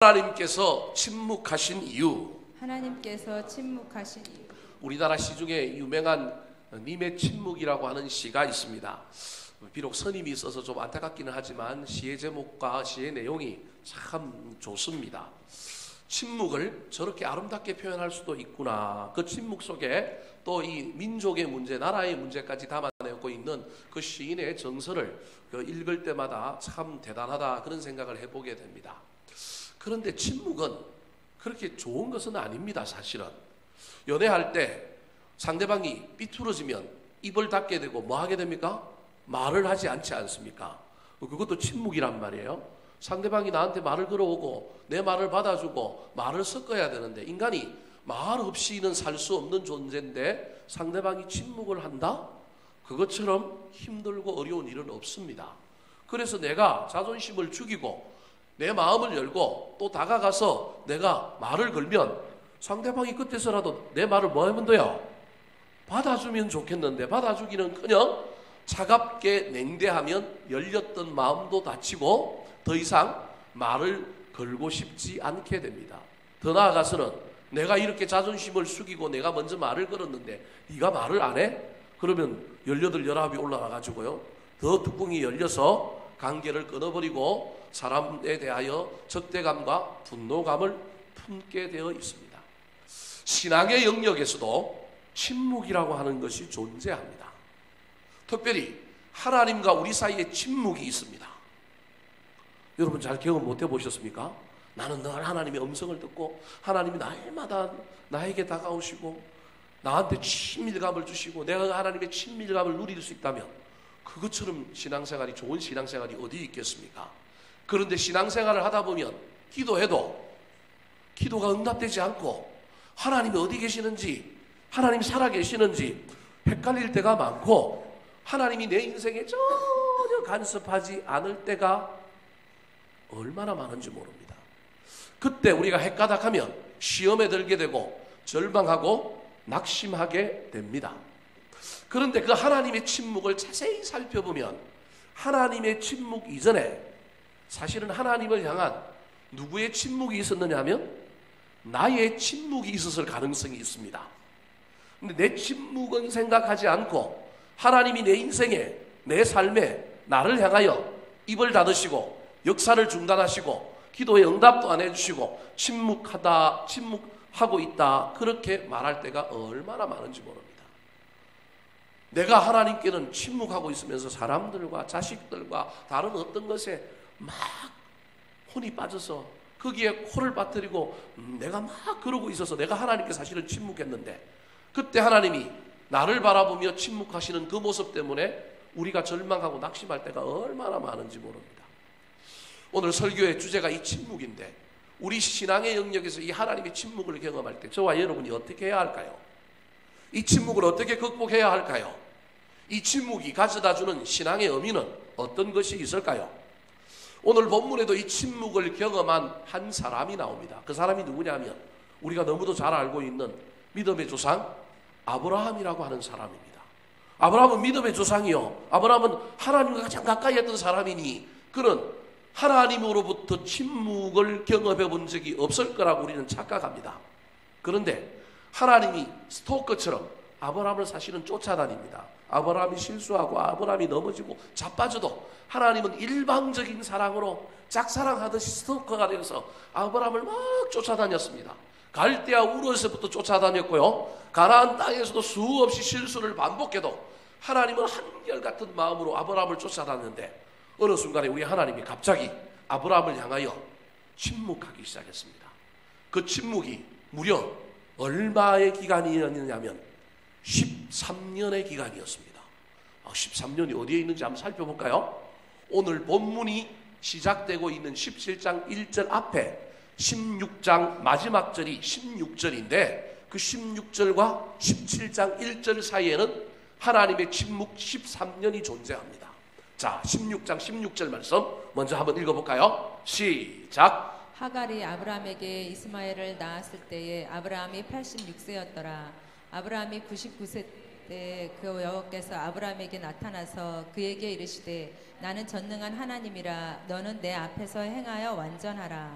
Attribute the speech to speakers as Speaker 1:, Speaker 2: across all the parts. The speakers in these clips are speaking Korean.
Speaker 1: 하나님께서 침묵하신 이유.
Speaker 2: 하나님께서 침묵하신 이유.
Speaker 1: 우리나라 시 중에 유명한 님의 침묵이라고 하는 시가 있습니다. 비록 선임이 있어서 좀 안타깝기는 하지만 시의 제목과 시의 내용이 참 좋습니다. 침묵을 저렇게 아름답게 표현할 수도 있구나. 그 침묵 속에 또 이 민족의 문제, 나라의 문제까지 담아내고 있는 그 시인의 정서를 읽을 때마다 참 대단하다, 그런 생각을 해보게 됩니다. 그런데 침묵은 그렇게 좋은 것은 아닙니다. 사실은 연애할 때 상대방이 삐뚤어지면 입을 닫게 되고 뭐 하게 됩니까? 말을 하지 않지 않습니까? 그것도 침묵이란 말이에요. 상대방이 나한테 말을 걸어오고 내 말을 받아주고 말을 섞어야 되는데, 인간이 말 없이는 살 수 없는 존재인데 상대방이 침묵을 한다? 그것처럼 힘들고 어려운 일은 없습니다. 그래서 내가 자존심을 죽이고 내 마음을 열고 또 다가가서 내가 말을 걸면 상대방이 그때서라도 내 말을 뭐 하면 돼요? 받아주면 좋겠는데 받아주기는커녕 차갑게 냉대하면 열렸던 마음도 다치고 더 이상 말을 걸고 싶지 않게 됩니다. 더 나아가서는 내가 이렇게 자존심을 숙이고 내가 먼저 말을 걸었는데 네가 말을 안 해? 그러면 18, 19이 올라와가지고요, 더 뚜껑이 열려서 관계를 끊어버리고 사람에 대하여 적대감과 분노감을 품게 되어 있습니다. 신앙의 영역에서도 침묵이라고 하는 것이 존재합니다. 특별히 하나님과 우리 사이에 침묵이 있습니다. 여러분 잘 경험 못 해보셨습니까? 나는 늘 하나님의 음성을 듣고 하나님이 날마다 나에게 다가오시고 나한테 친밀감을 주시고 내가 하나님의 친밀감을 누릴 수 있다면 그것처럼 신앙생활이, 좋은 신앙생활이 어디 있겠습니까? 그런데 신앙생활을 하다 보면 기도해도 기도가 응답되지 않고 하나님이 어디 계시는지, 하나님이 살아계시는지 헷갈릴 때가 많고 하나님이 내 인생에 전혀 간섭하지 않을 때가 얼마나 많은지 모릅니다. 그때 우리가 헷가닥하면 시험에 들게 되고 절망하고 낙심하게 됩니다. 그런데 그 하나님의 침묵을 자세히 살펴보면 하나님의 침묵 이전에 사실은 하나님을 향한 누구의 침묵이 있었느냐 하면 나의 침묵이 있었을 가능성이 있습니다. 근데 내 침묵은 생각하지 않고 하나님이 내 인생에, 내 삶에 나를 향하여 입을 닫으시고 역사를 중단하시고 기도에 응답도 안 해주시고 침묵하고 있다, 그렇게 말할 때가 얼마나 많은지 모릅니다. 내가 하나님께는 침묵하고 있으면서 사람들과 자식들과 다른 어떤 것에 막 혼이 빠져서 거기에 코를 빠뜨리고 내가 막 그러고 있어서 내가 하나님께 사실은 침묵했는데 그때 하나님이 나를 바라보며 침묵하시는 그 모습 때문에 우리가 절망하고 낙심할 때가 얼마나 많은지 모릅니다. 오늘 설교의 주제가 이 침묵인데 우리 신앙의 영역에서 이 하나님의 침묵을 경험할 때 저와 여러분이 어떻게 해야 할까요? 이 침묵을 어떻게 극복해야 할까요? 이 침묵이 가져다주는 신앙의 의미는 어떤 것이 있을까요? 오늘 본문에도 이 침묵을 경험한 한 사람이 나옵니다. 그 사람이 누구냐면 우리가 너무도 잘 알고 있는 믿음의 조상 아브라함이라고 하는 사람입니다. 아브라함은 믿음의 조상이요, 아브라함은 하나님과 가장 가까이 했던 사람이니 그는 하나님으로부터 침묵을 경험해 본 적이 없을 거라고 우리는 착각합니다. 그런데 하나님이 스토커처럼 아브라함을 사실은 쫓아다닙니다. 아브라함이 실수하고 아브라함이 넘어지고 자빠져도 하나님은 일방적인 사랑으로 짝사랑하듯이 스토커가 되어서 아브라함을 막 쫓아다녔습니다. 갈대아 우르에서부터 쫓아다녔고요, 가나안 땅에서도 수없이 실수를 반복해도 하나님은 한결같은 마음으로 아브라함을 쫓아다녔는데 어느 순간에 우리 하나님이 갑자기 아브라함을 향하여 침묵하기 시작했습니다. 그 침묵이 무려 얼마의 기간이었느냐면 13년의 기간이었습니다. 13년이 어디에 있는지 한번 살펴볼까요? 오늘 본문이 시작되고 있는 17장 1절 앞에 16장 마지막 절이 16절인데 그 16절과 17장 1절 사이에는 하나님의 침묵 13년이 존재합니다. 자, 16장 16절 말씀 먼저 한번 읽어볼까요? 시작.
Speaker 2: 하갈이 아브라함에게 이스마엘을 낳았을 때에 아브라함이 86세였더라. 아브라함이 99세 때 그 여호와께서 아브라함에게 나타나서 그에게 이르시되 나는 전능한 하나님이라 너는 내 앞에서 행하여 완전하라.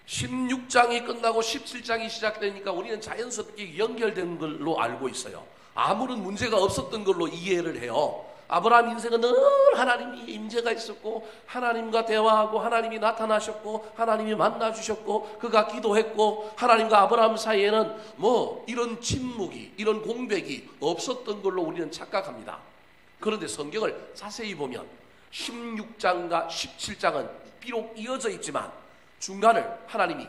Speaker 1: 16장이 끝나고 17장이 시작되니까 우리는 자연스럽게 연결된 걸로 알고 있어요. 아무런 문제가 없었던 걸로 이해를 해요. 아브라함 인생은 늘 하나님이 임재가 있었고 하나님과 대화하고 하나님이 나타나셨고 하나님이 만나주셨고 그가 기도했고 하나님과 아브라함 사이에는 뭐 이런 침묵이 이런 공백이 없었던 걸로 우리는 착각합니다. 그런데 성경을 자세히 보면 16장과 17장은 비록 이어져 있지만 중간을 하나님이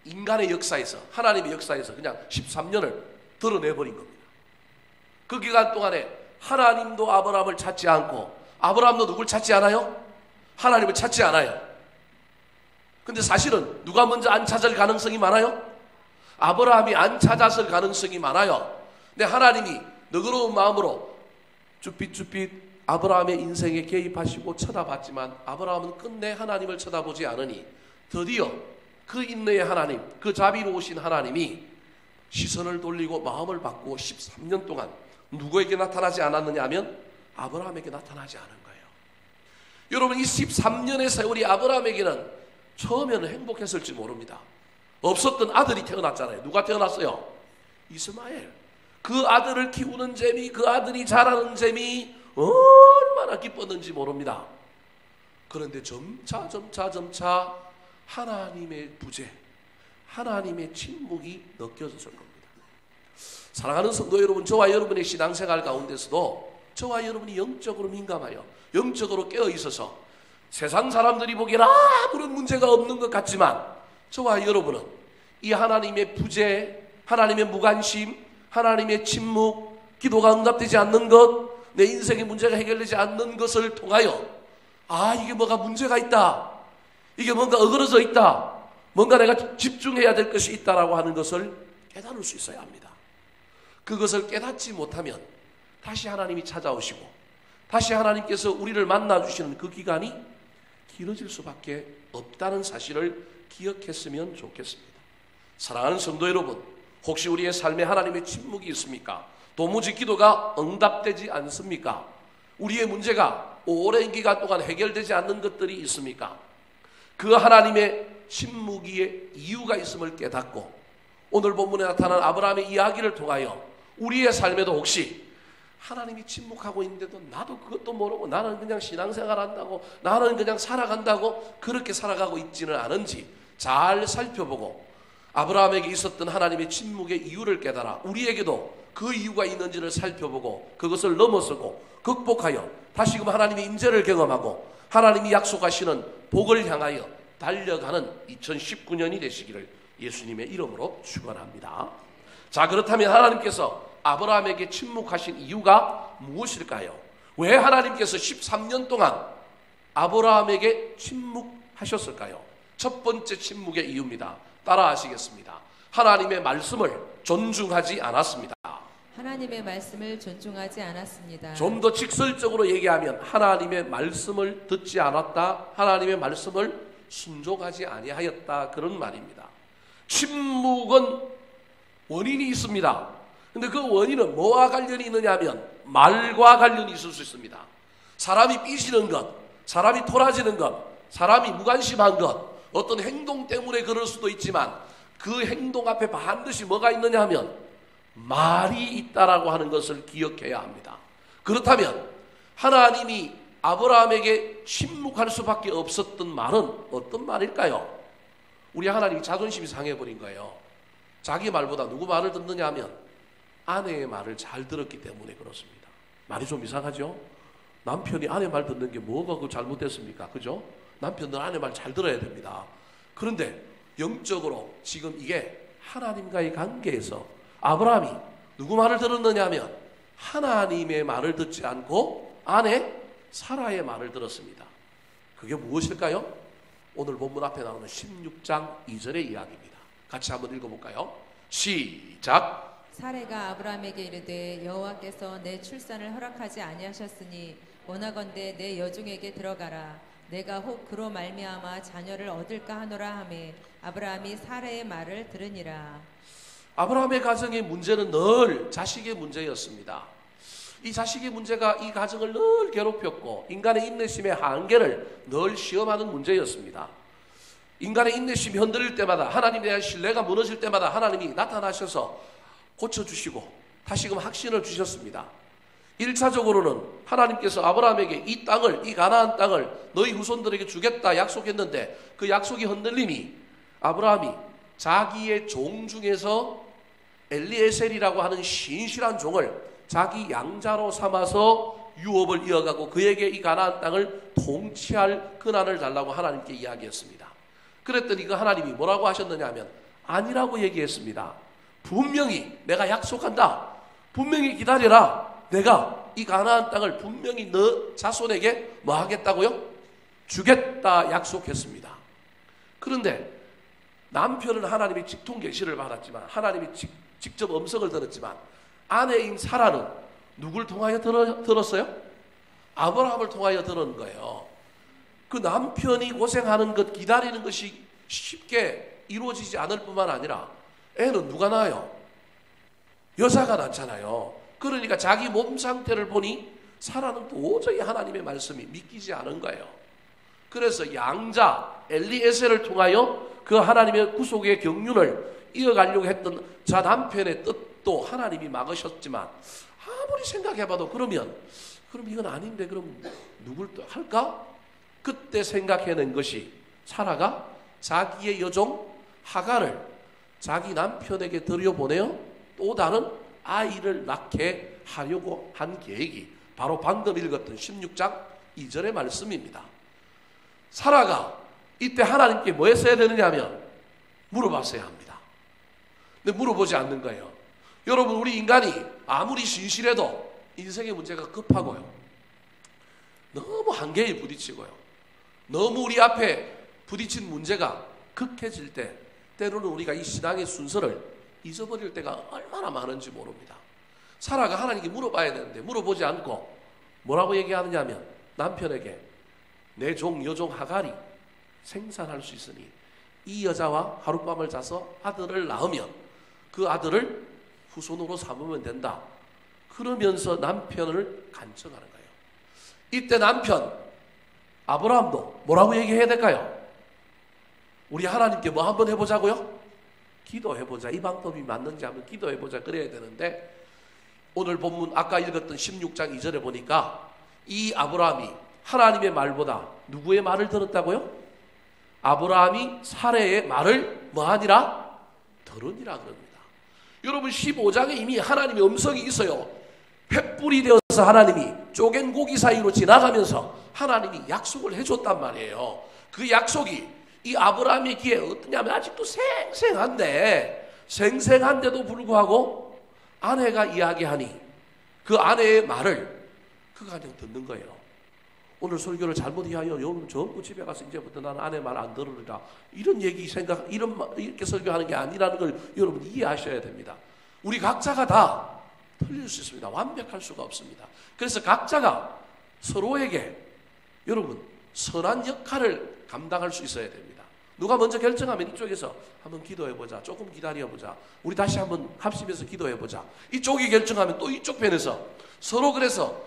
Speaker 1: 인간의 역사에서 하나님의 역사에서 그냥 13년을 드러내버린 겁니다. 그 기간 동안에 하나님도 아브라함을 찾지 않고 아브라함도 누굴 찾지 않아요? 하나님을 찾지 않아요. 근데 사실은 누가 먼저 안 찾을 가능성이 많아요? 아브라함이 안 찾았을 가능성이 많아요. 근데 하나님이 너그러운 마음으로 쭈삣쭈삣 아브라함의 인생에 개입하시고 쳐다봤지만 아브라함은 끝내 하나님을 쳐다보지 않으니 드디어 그 인내의 하나님, 그 자비로우신 하나님이 시선을 돌리고 마음을 바꾸고 13년 동안 누구에게 나타나지 않았느냐 하면 아브라함에게 나타나지 않은 거예요. 여러분, 이 13년의 세월이 아브라함에게는 처음에는 행복했을지 모릅니다. 없었던 아들이 태어났잖아요. 누가 태어났어요? 이스마엘. 그 아들을 키우는 재미, 그 아들이 자라는 재미 얼마나 기뻤는지 모릅니다. 그런데 점차 하나님의 부재, 하나님의 침묵이 느껴졌을 겁니다. 사랑하는 성도 여러분, 저와 여러분의 신앙생활 가운데서도 저와 여러분이 영적으로 민감하여 영적으로 깨어있어서 세상 사람들이 보기엔 아무런 문제가 없는 것 같지만 저와 여러분은 이 하나님의 부재, 하나님의 무관심, 하나님의 침묵, 기도가 응답되지 않는 것, 내 인생의 문제가 해결되지 않는 것을 통하여 이게 뭐가 문제가 있다, 이게 뭔가 어그러져 있다, 뭔가 내가 집중해야 될 것이 있다라고 하는 것을 깨달을 수 있어야 합니다. 그것을 깨닫지 못하면 다시 하나님이 찾아오시고 다시 하나님께서 우리를 만나주시는 그 기간이 길어질 수밖에 없다는 사실을 기억했으면 좋겠습니다. 사랑하는 성도 여러분, 혹시 우리의 삶에 하나님의 침묵이 있습니까? 도무지 기도가 응답되지 않습니까? 우리의 문제가 오랜 기간 동안 해결되지 않는 것들이 있습니까? 그 하나님의 침묵의 이유가 있음을 깨닫고 오늘 본문에 나타난 아브라함의 이야기를 통하여 우리의 삶에도 혹시 하나님이 침묵하고 있는데도 나도 그것도 모르고 나는 그냥 신앙생활 한다고, 나는 그냥 살아간다고 그렇게 살아가고 있지는 않은지 잘 살펴보고 아브라함에게 있었던 하나님의 침묵의 이유를 깨달아 우리에게도 그 이유가 있는지를 살펴보고 그것을 넘어서고 극복하여 다시금 하나님의 임재를 경험하고 하나님이 약속하시는 복을 향하여 달려가는 2019년이 되시기를 예수님의 이름으로 축원합니다. 자, 그렇다면 하나님께서 아브라함에게 침묵하신 이유가 무엇일까요? 왜 하나님께서 13년 동안 아브라함에게 침묵하셨을까요? 첫 번째 침묵의 이유입니다. 따라 하시겠습니다. 하나님의 말씀을 존중하지 않았습니다.
Speaker 2: 하나님의 말씀을 존중하지 않았습니다.
Speaker 1: 좀 더 직설적으로 얘기하면 하나님의 말씀을 듣지 않았다, 하나님의 말씀을 순종하지 아니하였다, 그런 말입니다. 침묵은 원인이 있습니다. 근데 그 원인은 뭐와 관련이 있느냐 하면 말과 관련이 있을 수 있습니다. 사람이 삐지는 것, 사람이 토라지는 것, 사람이 무관심한 것, 어떤 행동 때문에 그럴 수도 있지만 그 행동 앞에 반드시 뭐가 있느냐 하면 말이 있다라고 하는 것을 기억해야 합니다. 그렇다면 하나님이 아브라함에게 침묵할 수밖에 없었던 말은 어떤 말일까요? 우리 하나님이 자존심이 상해버린 거예요. 자기 말보다 누구 말을 듣느냐 하면 아내의 말을 잘 들었기 때문에 그렇습니다. 말이 좀 이상하죠? 남편이 아내 말 듣는 게 뭐가 그 잘못됐습니까? 그죠? 남편들 아내 말 잘 들어야 됩니다. 그런데 영적으로 지금 이게 하나님과의 관계에서 아브라함이 누구 말을 들었느냐 하면 하나님의 말을 듣지 않고 아내 사라의 말을 들었습니다. 그게 무엇일까요? 오늘 본문 앞에 나오는 16장 2절의 이야기입니다. 같이 한번 읽어볼까요? 시작.
Speaker 2: 사레가 아브라함에게 이르되 여호와께서 내 출산을 허락하지 아니하셨으니 원하건대 내 여종에게 들어가라. 내가 혹 그로 말미암아 자녀를 얻을까 하노라 하매 아브라함이 사레의 말을 들으니라.
Speaker 1: 아브라함의 가정의 문제는 늘 자식의 문제였습니다. 이 자식의 문제가 이 가정을 늘 괴롭혔고 인간의 인내심의 한계를 늘 시험하는 문제였습니다. 인간의 인내심이 흔들릴 때마다, 하나님에 대한 신뢰가 무너질 때마다 하나님이 나타나셔서 고쳐주시고 다시금 확신을 주셨습니다. 1차적으로는 하나님께서 아브라함에게 이 땅을, 이 가나안 땅을 너희 후손들에게 주겠다 약속했는데, 그 약속이 흔들림이 아브라함이 자기의 종 중에서 엘리에셀이라고 하는 신실한 종을 자기 양자로 삼아서 유업을 이어가고 그에게 이 가나안 땅을 통치할 권한을 달라고 하나님께 이야기했습니다. 그랬더니 그 하나님이 뭐라고 하셨느냐 하면 아니라고 얘기했습니다. 분명히 내가 약속한다. 분명히 기다려라. 내가 이 가나안 땅을 분명히 너 자손에게 뭐 하겠다고요? 주겠다 약속했습니다. 그런데 남편은 하나님의 직통 계시를 받았지만, 하나님이 직접 음성을 들었지만, 아내인 사라는 누굴 통하여 들었어요? 아브라함을 통하여 들은 거예요. 그 남편이 고생하는 것, 기다리는 것이 쉽게 이루어지지 않을 뿐만 아니라 애는 누가 낳아요? 여자가 낳잖아요. 그러니까 자기 몸 상태를 보니 사라는 도저히 하나님의 말씀이 믿기지 않은 거예요. 그래서 양자 엘리에셀을 통하여 그 하나님의 구속의 경륜을 이어가려고 했던 자 남편의 뜻도 하나님이 막으셨지만, 아무리 생각해봐도 그럼 이건 아닌데 그럼 누굴 또 할까? 그때 생각해낸 것이 사라가 자기의 여종 하갈을 자기 남편에게 들여보내어 또 다른 아이를 낳게 하려고 한 계획이 바로 방금 읽었던 16장 2절의 말씀입니다. 사라가 이때 하나님께 뭐 했어야 되느냐 하면 물어봤어야 합니다. 근데 물어보지 않는 거예요. 여러분, 우리 인간이 아무리 신실해도 인생의 문제가 급하고요, 너무 한계에 부딪히고요, 너무 우리 앞에 부딪힌 문제가 극해질 때 때로는 우리가 이 신앙의 순서를 잊어버릴 때가 얼마나 많은지 모릅니다. 사라가 하나님께 물어봐야 되는데 물어보지 않고 뭐라고 얘기하느냐 하면 남편에게 내 종 여종 하갈이 생산할 수 있으니 이 여자와 하룻밤을 자서 아들을 낳으면 그 아들을 후손으로 삼으면 된다. 그러면서 남편을 간청하는 거예요. 이때 남편 아브라함도 뭐라고 얘기해야 될까요? 우리 하나님께 뭐 한번 해보자고요? 기도해보자. 이 방법이 맞는지 한번 기도해보자 그래야 되는데, 오늘 본문 아까 읽었던 16장 2절에 보니까 이 아브라함이 하나님의 말보다 누구의 말을 들었다고요? 아브라함이 사레의 말을 뭐하니라? 들으니라 그럽니다. 여러분, 15장에 이미 하나님의 음성이 있어요. 횃불이 되어서 하나님이 쪼갠 고기 사이로 지나가면서 하나님이 약속을 해줬단 말이에요. 그 약속이 이 아브라함의 귀에 어떠냐면 아직도 생생한데도 불구하고 아내가 이야기하니 그 아내의 말을 그가 그냥 듣는 거예요. 오늘 설교를 잘못 이해하여 여러분 전부 집에 가서 이제부터 나는 아내 말 안 들으리라, 이런 얘기 이렇게 설교하는 게 아니라는 걸 여러분 이해하셔야 됩니다. 우리 각자가 다 틀릴 수 있습니다. 완벽할 수가 없습니다. 그래서 각자가 서로에게 여러분 선한 역할을 감당할 수 있어야 됩니다. 누가 먼저 결정하면 이쪽에서 한번 기도해보자, 조금 기다려보자, 우리 다시 한번 합심해서 기도해보자, 이쪽이 결정하면 또 이쪽 편에서 서로, 그래서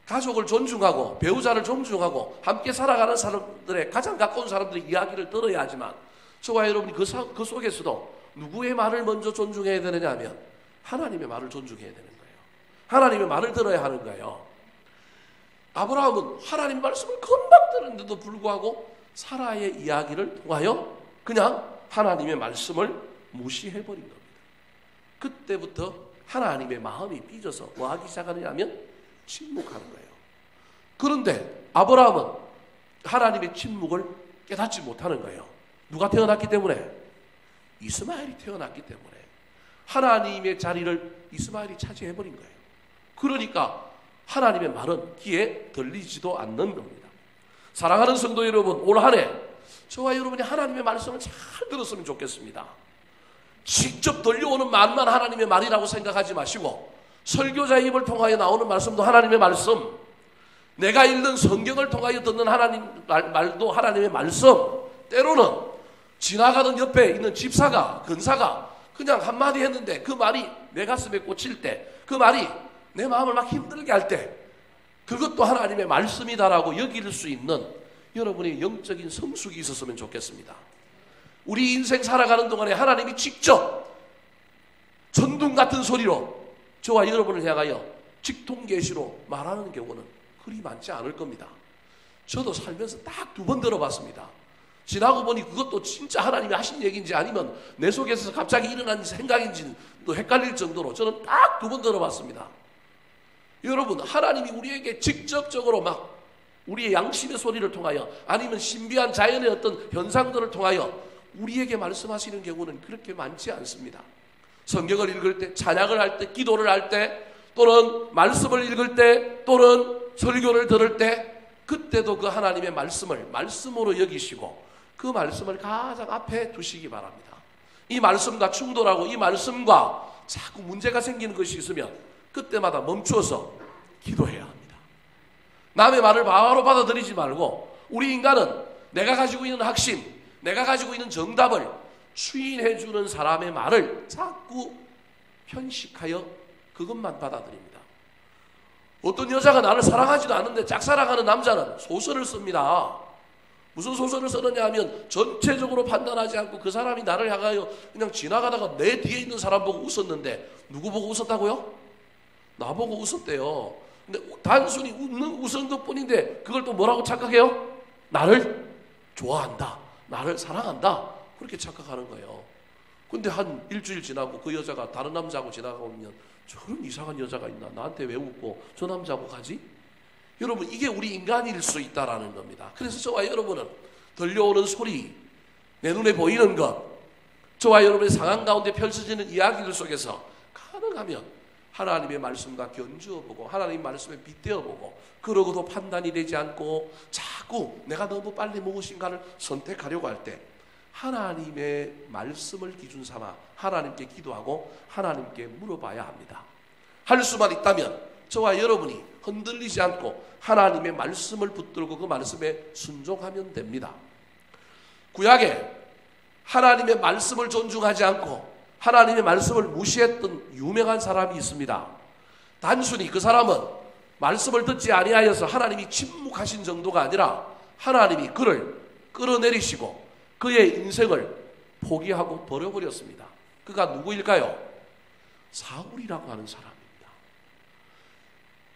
Speaker 1: 가족을 존중하고 배우자를 존중하고 함께 살아가는 사람들의 가장 가까운 사람들의 이야기를 들어야 하지만, 저와 여러분이 그 속에서도 누구의 말을 먼저 존중해야 되느냐 하면 하나님의 말을 존중해야 되는 거예요. 하나님의 말을 들어야 하는 거예요. 아브라함은 하나님의 말씀을 금방 들었는데도 불구하고 사라의 이야기를 통하여 그냥 하나님의 말씀을 무시해버린 겁니다. 그때부터 하나님의 마음이 삐져서 뭐 하기 시작하느냐 하면 침묵하는 거예요. 그런데 아브라함은 하나님의 침묵을 깨닫지 못하는 거예요. 누가 태어났기 때문에? 이스마엘이 태어났기 때문에 하나님의 자리를 이스마엘이 차지해버린 거예요. 그러니까 하나님의 말은 귀에 들리지도 않는 겁니다. 사랑하는 성도 여러분, 올 한 해 저와 여러분이 하나님의 말씀을 잘 들었으면 좋겠습니다. 직접 들려오는 말만 하나님의 말이라고 생각하지 마시고, 설교자의 입을 통하여 나오는 말씀도 하나님의 말씀, 내가 읽는 성경을 통하여 듣는 하나님 말도 하나님의 말씀, 때로는 지나가던 옆에 있는 집사가, 근사가 그냥 한마디 했는데 그 말이 내 가슴에 꽂힐 때, 그 말이 내 마음을 막 힘들게 할 때, 그것도 하나님의 말씀이다라고 여길 수 있는 여러분의 영적인 성숙이 있었으면 좋겠습니다. 우리 인생 살아가는 동안에 하나님이 직접 천둥 같은 소리로 저와 여러분을 향하여 직통계시로 말하는 경우는 그리 많지 않을 겁니다. 저도 살면서 딱 2번 들어봤습니다. 지나고 보니 그것도 진짜 하나님이 하신 얘기인지 아니면 내 속에서 갑자기 일어난 생각인지 또 헷갈릴 정도로 저는 딱 2번 들어봤습니다. 여러분, 하나님이 우리에게 직접적으로 막 우리의 양심의 소리를 통하여 아니면 신비한 자연의 어떤 현상들을 통하여 우리에게 말씀하시는 경우는 그렇게 많지 않습니다. 성경을 읽을 때, 찬양을 할 때, 기도를 할 때, 또는 말씀을 읽을 때, 또는 설교를 들을 때, 그때도 그 하나님의 말씀을 말씀으로 여기시고 그 말씀을 가장 앞에 두시기 바랍니다. 이 말씀과 충돌하고 이 말씀과 자꾸 문제가 생기는 것이 있으면 그때마다 멈추어서 기도해야 합니다. 남의 말을 바로 받아들이지 말고 우리 인간은 내가 가지고 있는 확신, 내가 가지고 있는 정답을 수인해 주는 사람의 말을 자꾸 편식하여 그것만 받아들입니다. 어떤 여자가 나를 사랑하지도 않는데 짝사랑하는 남자는 소설을 씁니다. 무슨 소설을 쓰느냐 하면 전체적으로 판단하지 않고 그 사람이 나를 향하여 그냥 지나가다가 내 뒤에 있는 사람 보고 웃었는데 누구 보고 웃었다고요? 나보고 웃었대요. 근데 단순히 웃은 것뿐인데 그걸 또 뭐라고 착각해요? 나를 좋아한다, 나를 사랑한다, 그렇게 착각하는 거예요. 근데 한 일주일 지나고 그 여자가 다른 남자하고 지나가면 저런 이상한 여자가 있나, 나한테 왜 웃고 저 남자하고 가지? 여러분, 이게 우리 인간일 수 있다라는 겁니다. 그래서 저와 여러분은 들려오는 소리, 내 눈에 보이는 것, 저와 여러분의 상황 가운데 펼쳐지는 이야기들 속에서 가능하면 하나님의 말씀과 견주어보고 하나님의 말씀에 빗대어보고, 그러고도 판단이 되지 않고 자꾸 내가 너무 빨리 무엇인가를 선택하려고 할 때 하나님의 말씀을 기준 삼아 하나님께 기도하고 하나님께 물어봐야 합니다. 할 수만 있다면 저와 여러분이 흔들리지 않고 하나님의 말씀을 붙들고 그 말씀에 순종하면 됩니다. 구약에 하나님의 말씀을 존중하지 않고 하나님의 말씀을 무시했던 유명한 사람이 있습니다. 단순히 그 사람은 말씀을 듣지 아니하여서 하나님이 침묵하신 정도가 아니라 하나님이 그를 끌어내리시고 그의 인생을 포기하고 버려버렸습니다. 그가 누구일까요? 사울이라고 하는 사람입니다.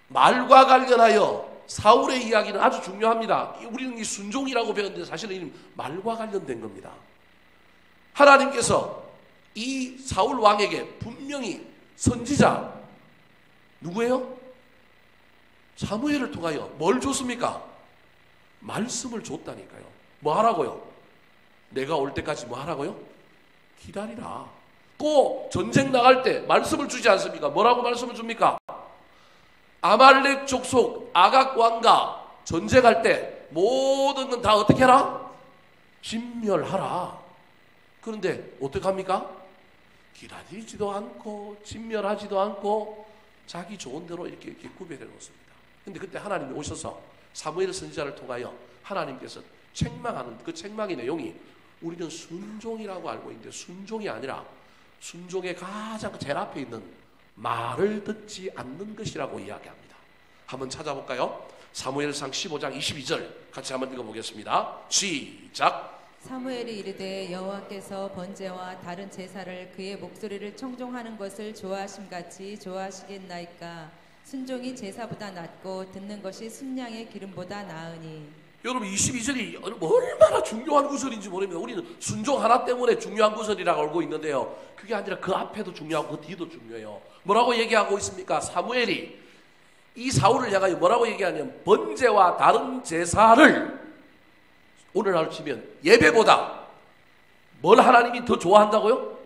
Speaker 1: 말과 관련하여 사울의 이야기는 아주 중요합니다. 우리는 이 순종이라고 배웠는데 사실은 이 말과 관련된 겁니다. 하나님께서 이 사울 왕에게 분명히 선지자 누구예요? 사무엘을 통하여 뭘 줬습니까? 말씀을 줬다니까요. 뭐 하라고요? 내가 올 때까지 뭐 하라고요? 기다리라. 또 전쟁 나갈 때 말씀을 주지 않습니까? 뭐라고 말씀을 줍니까? 아말렉 족속 아각 왕과 전쟁할 때 모든 건 다 어떻게 해라? 진멸하라. 그런데 어떡합니까? 기다리지도 않고 진멸하지도 않고 자기 좋은 대로 이렇게 구별해 놓습니다. 근데 그때 하나님이 오셔서 사무엘 선지자를 통하여 하나님께서 책망하는 그 책망의 내용이 우리는 순종이라고 알고 있는데 순종이 아니라 순종의 가장 제일 앞에 있는 말을 듣지 않는 것이라고 이야기합니다. 한번 찾아볼까요? 사무엘상 15장 22절 같이 한번 읽어보겠습니다. 시작.
Speaker 2: 사무엘이 이르되 여호와께서 번제와 다른 제사를 그의 목소리를 청종하는 것을 좋아하심같이 좋아하시겠나이까. 순종이 제사보다 낫고 듣는 것이 순양의 기름보다 나으니.
Speaker 1: 여러분, 22절이 얼마나 중요한 구절인지 모릅니다. 우리는 순종 하나 때문에 중요한 구절이라고 알고 있는데요, 그게 아니라 그 앞에도 중요하고 그 뒤도 중요해요. 뭐라고 얘기하고 있습니까? 사무엘이 이 사울을 향하여 뭐라고 얘기하냐면 번제와 다른 제사를 오늘날 치면 예배보다 뭘 하나님이 더 좋아한다고요?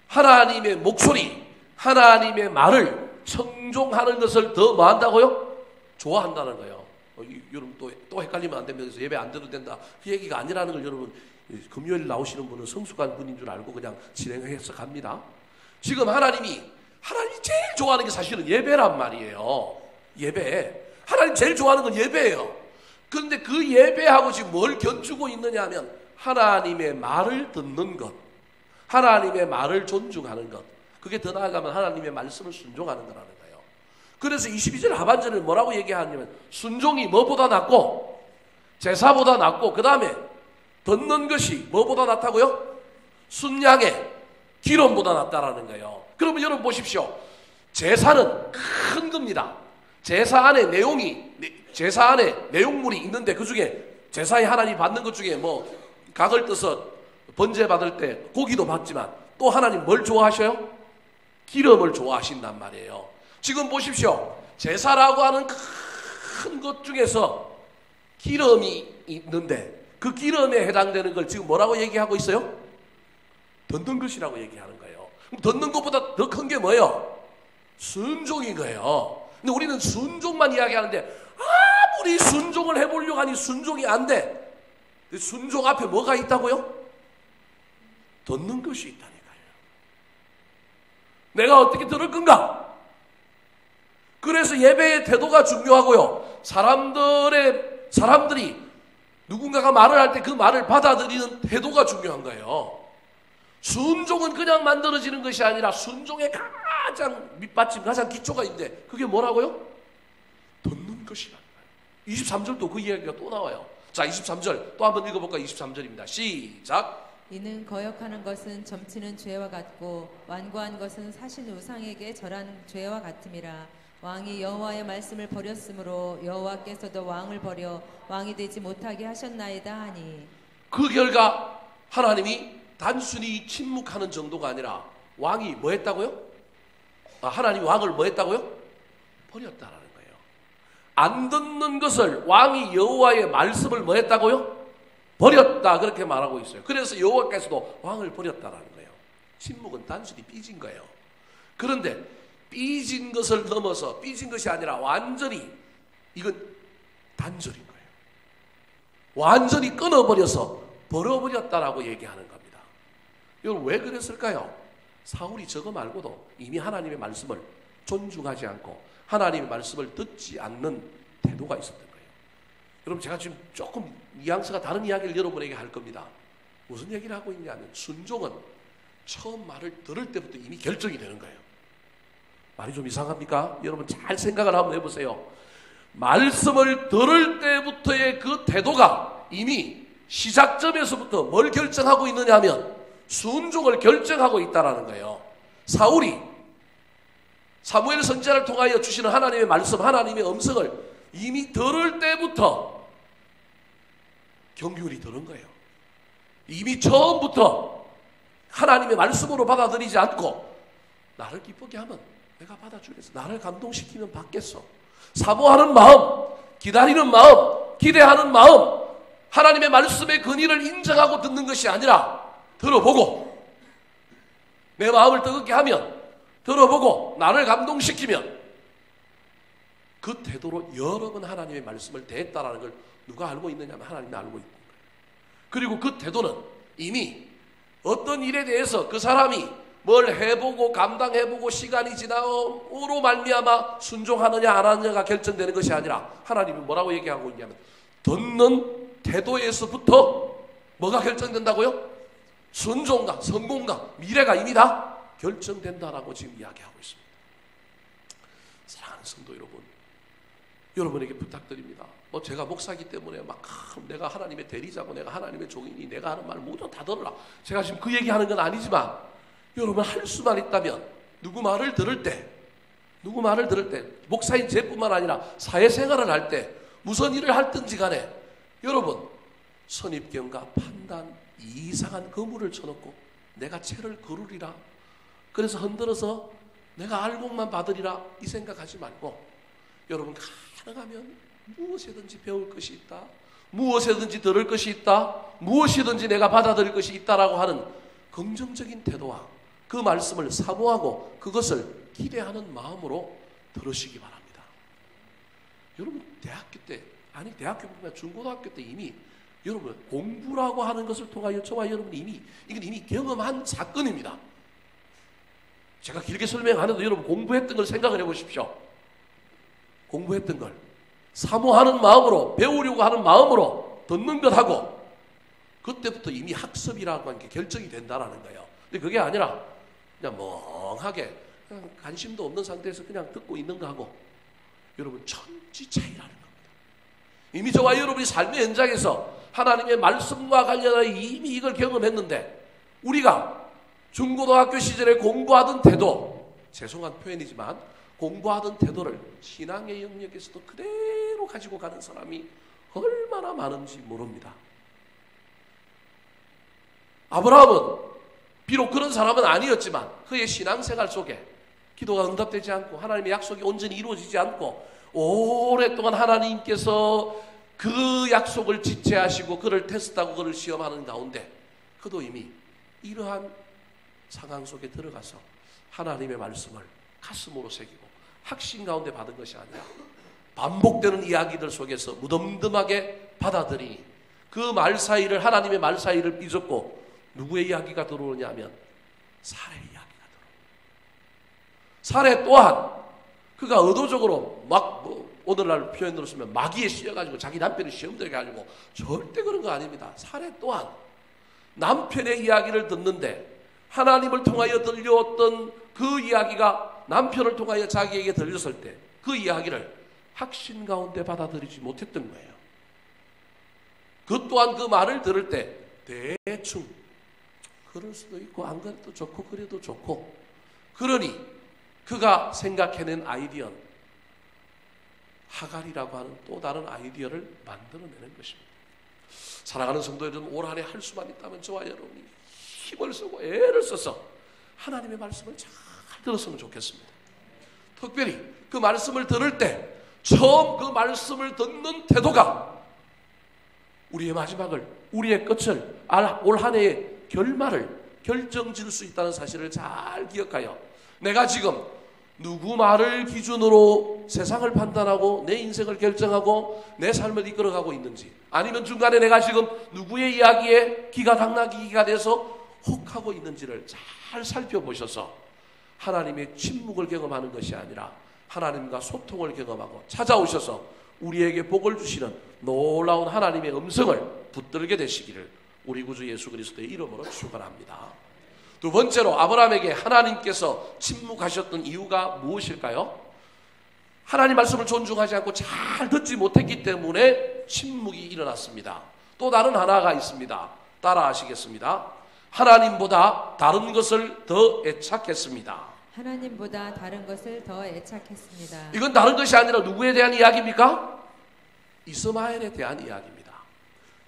Speaker 1: 하나님의 목소리, 하나님의 말을 청종하는 것을 더 뭐 한다고요? 좋아한다는 거예요. 여러분 또 헷갈리면 안 됩니다. 그래서 예배 안 드려도 된다, 그 얘기가 아니라는 걸 여러분, 금요일 나오시는 분은 성숙한 분인 줄 알고 그냥 진행해서 갑니다. 지금 하나님이 제일 좋아하는 게 사실은 예배란 말이에요. 예배. 하나님 제일 좋아하는 건 예배예요. 그런데 그 예배하고 지금 뭘 견주고 있느냐 하면 하나님의 말을 듣는 것, 하나님의 말을 존중하는 것, 그게 더 나아가면 하나님의 말씀을 순종하는 거라는 거예요. 그래서 22절 하반절을 뭐라고 얘기하냐면 순종이 뭐보다 낫고 제사보다 낫고 그 다음에 듣는 것이 뭐보다 낫다고요? 순양의 기름보다 낫다라는 거예요. 그러면 여러분 보십시오. 제사는 큰 겁니다. 제사 안에 내용물이 있는데 그 중에 제사에 하나님 받는 것 중에 뭐 각을 떠서 번제 받을 때 고기도 받지만 또 하나님 뭘 좋아하셔요? 기름을 좋아하신단 말이에요. 지금 보십시오. 제사라고 하는 큰 것 중에서 기름이 있는데 그 기름에 해당되는 걸 지금 뭐라고 얘기하고 있어요? 듣는 것이라고 얘기하는 거예요. 그럼 듣는 것보다 더 큰 게 뭐예요? 순종인 거예요. 근데 우리는 순종만 이야기하는데 아무리 순종을 해보려고 하니 순종이 안 돼. 순종 앞에 뭐가 있다고요? 듣는 것이 있다니까요. 내가 어떻게 들을 건가? 그래서 예배의 태도가 중요하고요. 사람들이 누군가가 말을 할 때 그 말을 받아들이는 태도가 중요한 거예요. 순종은 그냥 만들어지는 것이 아니라 순종의 가장 밑받침, 가장 기초가 있는데 그게 뭐라고요? 듣는 것이라는 거예요. 23절도 그 이야기가 또 나와요. 자, 23절 또 한번 읽어볼까요? 23절입니다. 시작.
Speaker 2: 이는 거역하는 것은 점치는 죄와 같고 완고한 것은 사신 우상에게 절한 죄와 같음이라. 왕이 여호와의 말씀을 버렸으므로 여호와께서도 왕을 버려 왕이 되지 못하게 하셨나이다 하니. 그
Speaker 1: 결과 하나님이 단순히 침묵하는 정도가 아니라 왕이 뭐 했다고요? 하나님이 왕을 뭐 했다고요? 버렸다라는 거예요. 안 듣는 것을 왕이 여호와의 말씀을 뭐 했다고요? 버렸다 그렇게 말하고 있어요. 그래서 여호와께서도 왕을 버렸다라는 거예요. 침묵은 단순히 삐진 거예요. 그런데 삐진 것을 넘어서 삐진 것이 아니라 완전히 이건 단절인 거예요. 완전히 끊어버려서 버려버렸다라고 얘기하는 겁니다. 여러분 왜 그랬을까요? 사울이 저거 말고도 이미 하나님의 말씀을 존중하지 않고 하나님의 말씀을 듣지 않는 태도가 있었던 거예요. 여러분 제가 지금 조금 뉘앙스가 다른 이야기를 여러분에게 할 겁니다. 무슨 얘기를 하고 있냐면 순종은 처음 말을 들을 때부터 이미 결정이 되는 거예요. 말이 좀 이상합니까? 여러분 잘 생각을 한번 해보세요. 말씀을 들을 때부터의 그 태도가 이미 시작점에서부터 뭘 결정하고 있느냐 하면 순종을 결정하고 있다는 거예요. 사울이 사무엘 선지자를 통하여 주시는 하나님의 말씀, 하나님의 음성을 이미 들을 때부터 경륜이 들은 거예요. 이미 처음부터 하나님의 말씀으로 받아들이지 않고 나를 기쁘게 하면 내가 받아주겠어. 나를 감동시키면 받겠어. 사모하는 마음, 기다리는 마음, 기대하는 마음, 하나님의 말씀의 근위를 인정하고 듣는 것이 아니라 들어보고 내 마음을 뜨겁게 하면 들어보고 나를 감동시키면 그 태도로 여러 번 하나님의 말씀을 대했다라는 걸 누가 알고 있느냐 하면 하나님이 알고 있는 거예요. 그리고 그 태도는 이미 어떤 일에 대해서 그 사람이 뭘 해보고 감당해보고 시간이 지나므로 말미암아 순종하느냐 안 하느냐가 결정되는 것이 아니라 하나님이 뭐라고 얘기하고 있냐면 듣는 태도에서부터 뭐가 결정된다고요? 순종과 성공과 미래가 이미 다 결정된다라고 지금 이야기하고 있습니다. 사랑하는 성도 여러분, 여러분에게 부탁드립니다. 제가 목사이기 때문에 막 내가 하나님의 대리자고 내가 하나님의 종이니 내가 하는 말 모두 다 들어라. 제가 지금 그 얘기하는 건 아니지만 여러분 할 수만 있다면 누구 말을 들을 때 목사인 제뿐만 아니라 사회생활을 할 때 무슨 일을 할든지 간에 여러분 선입견과 판단 이상한 거물을 쳐놓고 내가 채를 거르리라 그래서 흔들어서 내가 알곡만 받으리라 이 생각하지 말고 여러분 가능하면 무엇이든지 배울 것이 있다, 무엇이든지 들을 것이 있다, 무엇이든지 내가 받아들일 것이 있다라고 하는 긍정적인 태도와 그 말씀을 사모하고 그것을 기대하는 마음으로 들으시기 바랍니다. 여러분 대학교 때 대학교뿐만 중고등학교 때 이미 여러분 공부라고 하는 것을 통하여 저와 여러분이 이건 이미 경험한 사건입니다. 제가 길게 설명 안 해도 여러분 공부했던 걸 생각을 해보십시오. 공부했던 걸 사모하는 마음으로 배우려고 하는 마음으로 듣는 것하고 그때부터 이미 학습이라고 하는 게 결정이 된다라는 거예요. 근데 그게 아니라 그냥 멍하게 그냥 관심도 없는 상태에서 그냥 듣고 있는 거하고 여러분 천지 차이라는 겁니다. 이미 저와 여러분이 삶의 현장에서 하나님의 말씀과 관련하여 이미 이걸 경험했는데, 우리가 중고등학교 시절에 공부하던 태도, 죄송한 표현이지만 공부하던 태도를 신앙의 영역에서도 그대로 가지고 가는 사람이 얼마나 많은지 모릅니다. 아브라함은 비록 그런 사람은 아니었지만 그의 신앙생활 속에 기도가 응답되지 않고 하나님의 약속이 온전히 이루어지지 않고 오랫동안 하나님께서 그 약속을 지체하시고 그를 테스트하고 그를 시험하는 가운데 그도 이미 이러한 상황 속에 들어가서 하나님의 말씀을 가슴으로 새기고 확신 가운데 받은 것이 아니라 반복되는 이야기들 속에서 무덤덤하게 받아들이니 그 말 사이를, 하나님의 말 사이를 삐졌고 누구의 이야기가 들어오냐 하면 살의 이야기가 들어옵니다. 살의 또한 그가 의도적으로 오늘날 표현으로 쓰면 마귀에 씌여가지고 자기 남편을 시험 들게 가지고 절대 그런 거 아닙니다. 살의 또한 남편의 이야기를 듣는데 하나님을 통하여 들려왔던 그 이야기가 남편을 통하여 자기에게 들렸을 때 그 이야기를 확신 가운데 받아들이지 못했던 거예요. 그 또한 그 말을 들을 때 대충 그럴 수도 있고 안 그래도 좋고 그래도 좋고, 그러니 그가 생각해낸 아이디어는 하갈이라고 하는 또 다른 아이디어를 만들어내는 것입니다. 사랑하는 성도 여러분, 올 한 해 할 수만 있다면 저와 여러분이 힘을 쓰고 애를 써서 하나님의 말씀을 잘 들었으면 좋겠습니다. 특별히 그 말씀을 들을 때 처음 그 말씀을 듣는 태도가 우리의 마지막을, 우리의 끝을, 올 한 해의 결말을 결정질 수 있다는 사실을 잘 기억하여 내가 지금 누구 말을 기준으로 세상을 판단하고 내 인생을 결정하고 내 삶을 이끌어가고 있는지, 아니면 중간에 내가 지금 누구의 이야기에 귀가 당나귀가 돼서 혹하고 있는지를 잘 살펴보셔서 하나님의 침묵을 경험하는 것이 아니라 하나님과 소통을 경험하고 찾아오셔서 우리에게 복을 주시는 놀라운 하나님의 음성을 붙들게 되시기를 우리 구주 예수 그리스도의 이름으로 축원합니다. 두 번째로 아브라함에게 하나님께서 침묵하셨던 이유가 무엇일까요? 하나님 말씀을 존중하지 않고 잘 듣지 못했기 때문에 침묵이 일어났습니다. 또 다른 하나가 있습니다. 따라 하시겠습니다. 하나님보다 다른 것을 더 애착했습니다.
Speaker 2: 하나님보다 다른 것을 더 애착했습니다.
Speaker 1: 이건 다른 것이 아니라 누구에 대한 이야기입니까? 이스마엘에 대한 이야기입니다.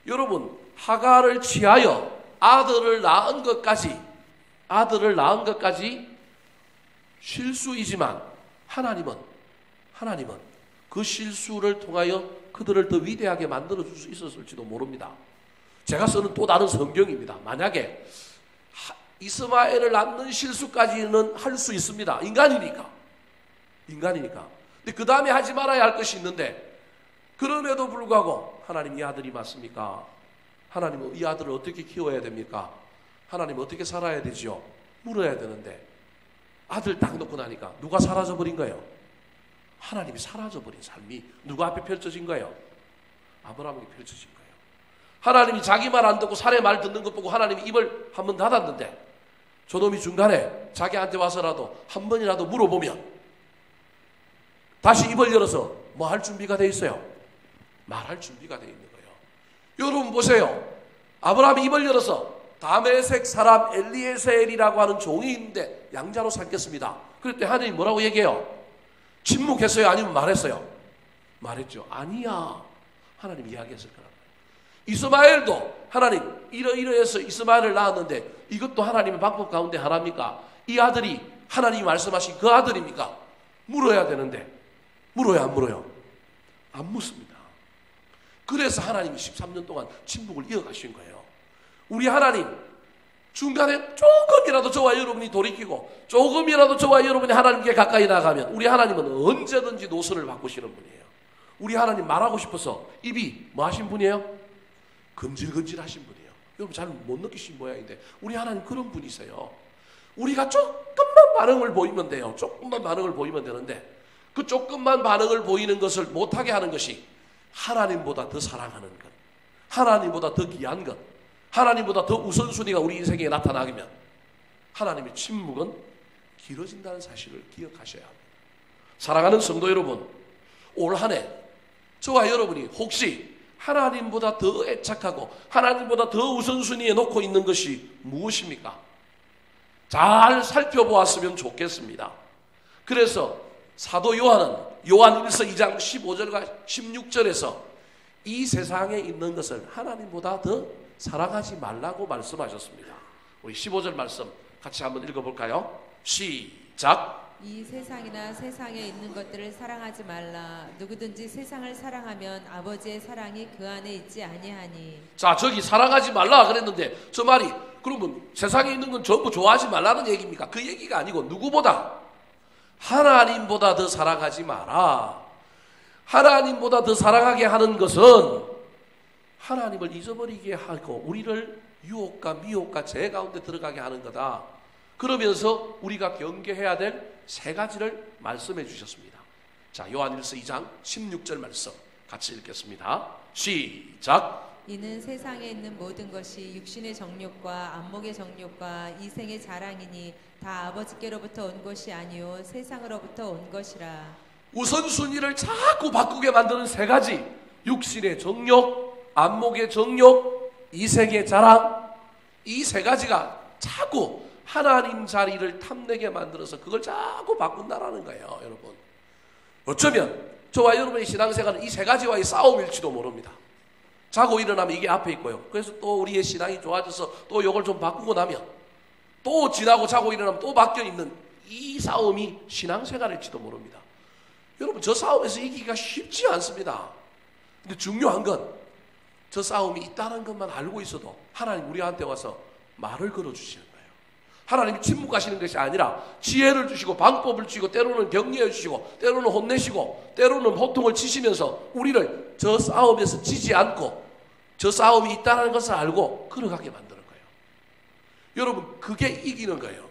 Speaker 1: 여러분, 하갈을 취하여 아들을 낳은 것까지 실수이지만 하나님은 그 실수를 통하여 그들을 더 위대하게 만들어줄 수 있었을지도 모릅니다. 제가 쓰는 또 다른 성경입니다. 만약에 이스마엘을 낳는 실수까지는 할 수 있습니다. 인간이니까. 근데 그 다음에 하지 말아야 할 것이 있는데, 그럼에도 불구하고 하나님, 이 아들이 맞습니까? 하나님은 이 아들을 어떻게 키워야 됩니까? 하나님 어떻게 살아야 되지요? 물어야 되는데 아들 딱 놓고 나니까 누가 사라져버린 거예요? 하나님이 사라져버린 삶이 누구 앞에 펼쳐진 거예요? 아브라함에게 펼쳐진 거예요. 하나님이 자기 말 안 듣고 사례 말 듣는 것 보고 하나님이 입을 한번 닫았는데 저놈이 중간에 자기한테 와서라도 한 번이라도 물어보면 다시 입을 열어서 뭐 할 준비가 돼 있어요? 말할 준비가 돼 있는 거예요. 여러분 보세요. 아브라함이 입을 열어서 다메섹 사람 엘리에셀이라고 하는 종이 있는데 양자로 삼겠습니다. 그럴 때 하나님 뭐라고 얘기해요? 침묵했어요? 아니면 말했어요? 말했죠. 아니야. 하나님 이야기했을 거라고. 이스마엘도 하나님 이러이러해서 이스마엘을 낳았는데 이것도 하나님의 방법 가운데 하나입니까? 이 아들이 하나님이 말씀하신 그 아들입니까? 물어야 되는데 물어요, 안 물어요? 안 묻습니다. 그래서 하나님이 13년 동안 침묵을 이어가신 거예요. 우리 하나님 중간에 조금이라도 저와 여러분이 돌이키고 조금이라도 저와 여러분이 하나님께 가까이 나가면 우리 하나님은 언제든지 노선을 바꾸시는 분이에요. 우리 하나님 말하고 싶어서 입이 뭐 하신 분이에요? 금질금질 하신 분이에요. 여러분 잘 못 느끼신 모양인데 우리 하나님 그런 분이세요. 우리가 조금만 반응을 보이면 돼요. 조금만 반응을 보이면 되는데 그 조금만 반응을 보이는 것을 못하게 하는 것이 하나님보다 더 사랑하는 것, 하나님보다 더 귀한 것, 하나님보다 더 우선순위가 우리 인생에 나타나면 하나님의 침묵은 길어진다는 사실을 기억하셔야 합니다. 사랑하는 성도 여러분, 올 한 해 저와 여러분이 혹시 하나님보다 더 애착하고 하나님보다 더 우선순위에 놓고 있는 것이 무엇입니까? 잘 살펴보았으면 좋겠습니다. 그래서 사도 요한은 요한 1서 2장 15절과 16절에서 이 세상에 있는 것을 하나님보다 더 사랑하지 말라고 말씀하셨습니다. 우리 15절 말씀 같이 한번 읽어볼까요? 시작.
Speaker 2: 이 세상이나 세상에 있는 것들을 사랑하지 말라. 누구든지 세상을 사랑하면 아버지의 사랑이 그 안에 있지 아니하니.
Speaker 1: 자, 저기 사랑하지 말라 그랬는데 저 말이 그러면 세상에 있는 건 전부 좋아하지 말라는 얘기입니까? 그 얘기가 아니고 누구보다? 하나님보다 더 사랑하지 마라. 하나님보다 더 사랑하게 하는 것은 하나님을 잊어버리게 하고 우리를 유혹과 미혹과 죄 가운데 들어가게 하는 거다. 그러면서 우리가 경계해야 될 세 가지를 말씀해 주셨습니다. 자, 요한일서 2장 16절 말씀 같이 읽겠습니다. 시작.
Speaker 2: 이는 세상에 있는 모든 것이 육신의 정욕과 안목의 정욕과 이생의 자랑이니 다 아버지께로부터 온 것이 아니요 세상으로부터 온 것이라.
Speaker 1: 우선순위를 자꾸 바꾸게 만드는 세 가지, 육신의 정욕, 안목의 정욕, 이생의 자랑, 이 세 가지가 자꾸 하나님 자리를 탐내게 만들어서 그걸 자꾸 바꾼다라는 거예요. 여러분, 어쩌면 저와 여러분의 신앙생활은 이 세 가지와의 싸움일지도 모릅니다. 자고 일어나면 이게 앞에 있고요. 그래서 또 우리의 신앙이 좋아져서 또 이걸 좀 바꾸고 나면 또 지나고 자고 일어나면 또 바뀌어 있는 이 싸움이 신앙생활일지도 모릅니다. 여러분, 저 싸움에서 이기기가 쉽지 않습니다. 근데 중요한 건 저 싸움이 있다는 것만 알고 있어도 하나님 우리한테 와서 말을 걸어주시는 거예요. 하나님이 침묵하시는 것이 아니라 지혜를 주시고 방법을 주시고 때로는 격려해 주시고 때로는 혼내시고 때로는 호통을 치시면서 우리를 저 싸움에서 지지 않고 저 싸움이 있다는 것을 알고 걸어가게 만드는 거예요. 여러분, 그게 이기는 거예요.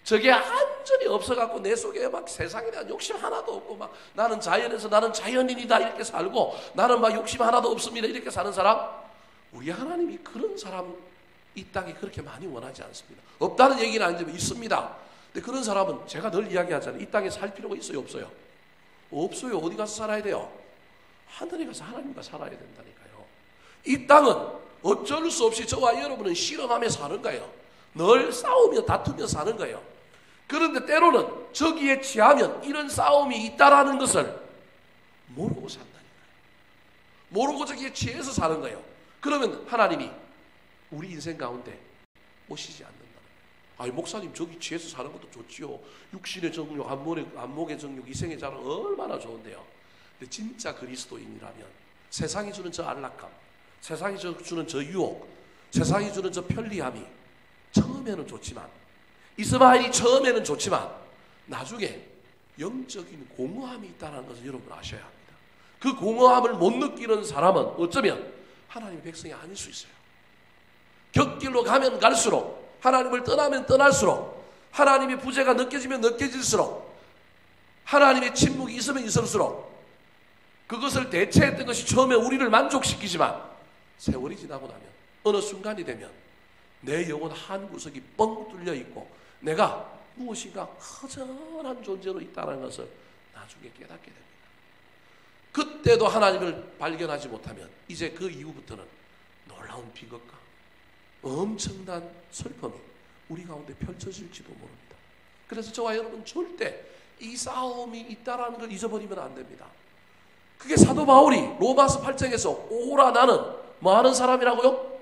Speaker 1: 저게 완전히 없어갖고 내 속에 막 세상에 대한 욕심 하나도 없고 막 나는 자연에서 나는 자연인이다 이렇게 살고 나는 막 욕심 하나도 없습니다 이렇게 사는 사람, 우리 하나님이 그런 사람 이 땅에 그렇게 많이 원하지 않습니다. 없다는 얘기는 아니지만 있습니다. 근데 그런 사람은 제가 늘 이야기하잖아요. 이 땅에 살 필요가 있어요, 없어요? 없어요. 어디 가서 살아야 돼요? 하늘에 가서 하나님과 살아야 된다니까요. 이 땅은 어쩔 수 없이 저와 여러분은 실험하며 사는 거예요. 늘 싸우며 다투며 사는 거예요. 그런데 때로는 저기에 취하면 이런 싸움이 있다라는 것을 모르고 산다니까요. 모르고 저기에 취해서 사는 거예요. 그러면 하나님이 우리 인생 가운데 오시지 않는다. 아니, 목사님 저기 취해서 사는 것도 좋지요. 육신의 정욕, 안목의 정욕, 이생의 자랑 얼마나 좋은데요. 근데 진짜 그리스도인이라면 세상이 주는 저 안락함, 세상이 주는 저 유혹, 세상이 주는 저 편리함이 처음에는 좋지만, 이스마엘이 처음에는 좋지만 나중에 영적인 공허함이 있다는 것을 여러분 아셔야 합니다. 그 공허함을 못 느끼는 사람은 어쩌면 하나님의 백성이 아닐 수 있어요. 곁길로 가면 갈수록, 하나님을 떠나면 떠날수록, 하나님의 부재가 느껴지면 느껴질수록, 하나님의 침묵이 있으면 있을수록 그것을 대체했던 것이 처음에 우리를 만족시키지만 세월이 지나고 나면 어느 순간이 되면 내 영혼 한 구석이 뻥 뚫려 있고 내가 무엇인가 허전한 존재로 있다는 것을 나중에 깨닫게 됩니다. 그때도 하나님을 발견하지 못하면 이제 그 이후부터는 놀라운 비극과 엄청난 슬픔이 우리 가운데 펼쳐질지도 모릅니다. 그래서 저와 여러분 절대 이 싸움이 있다는 걸 잊어버리면 안 됩니다. 그게 사도 바울이 로마서 8장에서 오라 나는 뭐 하는 사람이라고요?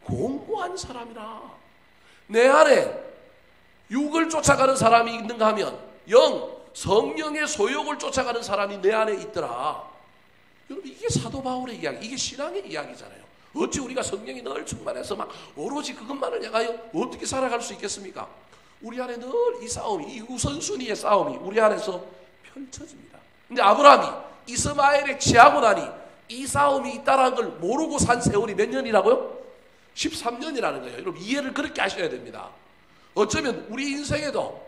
Speaker 1: 공고한 사람이라. 내 안에 육을 쫓아가는 사람이 있는가 하면 성령의 소욕을 쫓아가는 사람이 내 안에 있더라. 여러분, 이게 사도 바울의 이야기, 이게 신앙의 이야기잖아요. 어찌 우리가 성령이 늘 충만해서 막 오로지 그것만을 향하여 어떻게 살아갈 수 있겠습니까? 우리 안에 늘 이 싸움이, 이 우선순위의 싸움이 우리 안에서 펼쳐집니다. 근데 아브라함이 이스마엘에 취하고 나니 이 싸움이 있다는 걸 모르고 산 세월이 몇 년이라고요? 13년이라는 거예요. 여러분, 이해를 그렇게 하셔야 됩니다. 어쩌면 우리 인생에도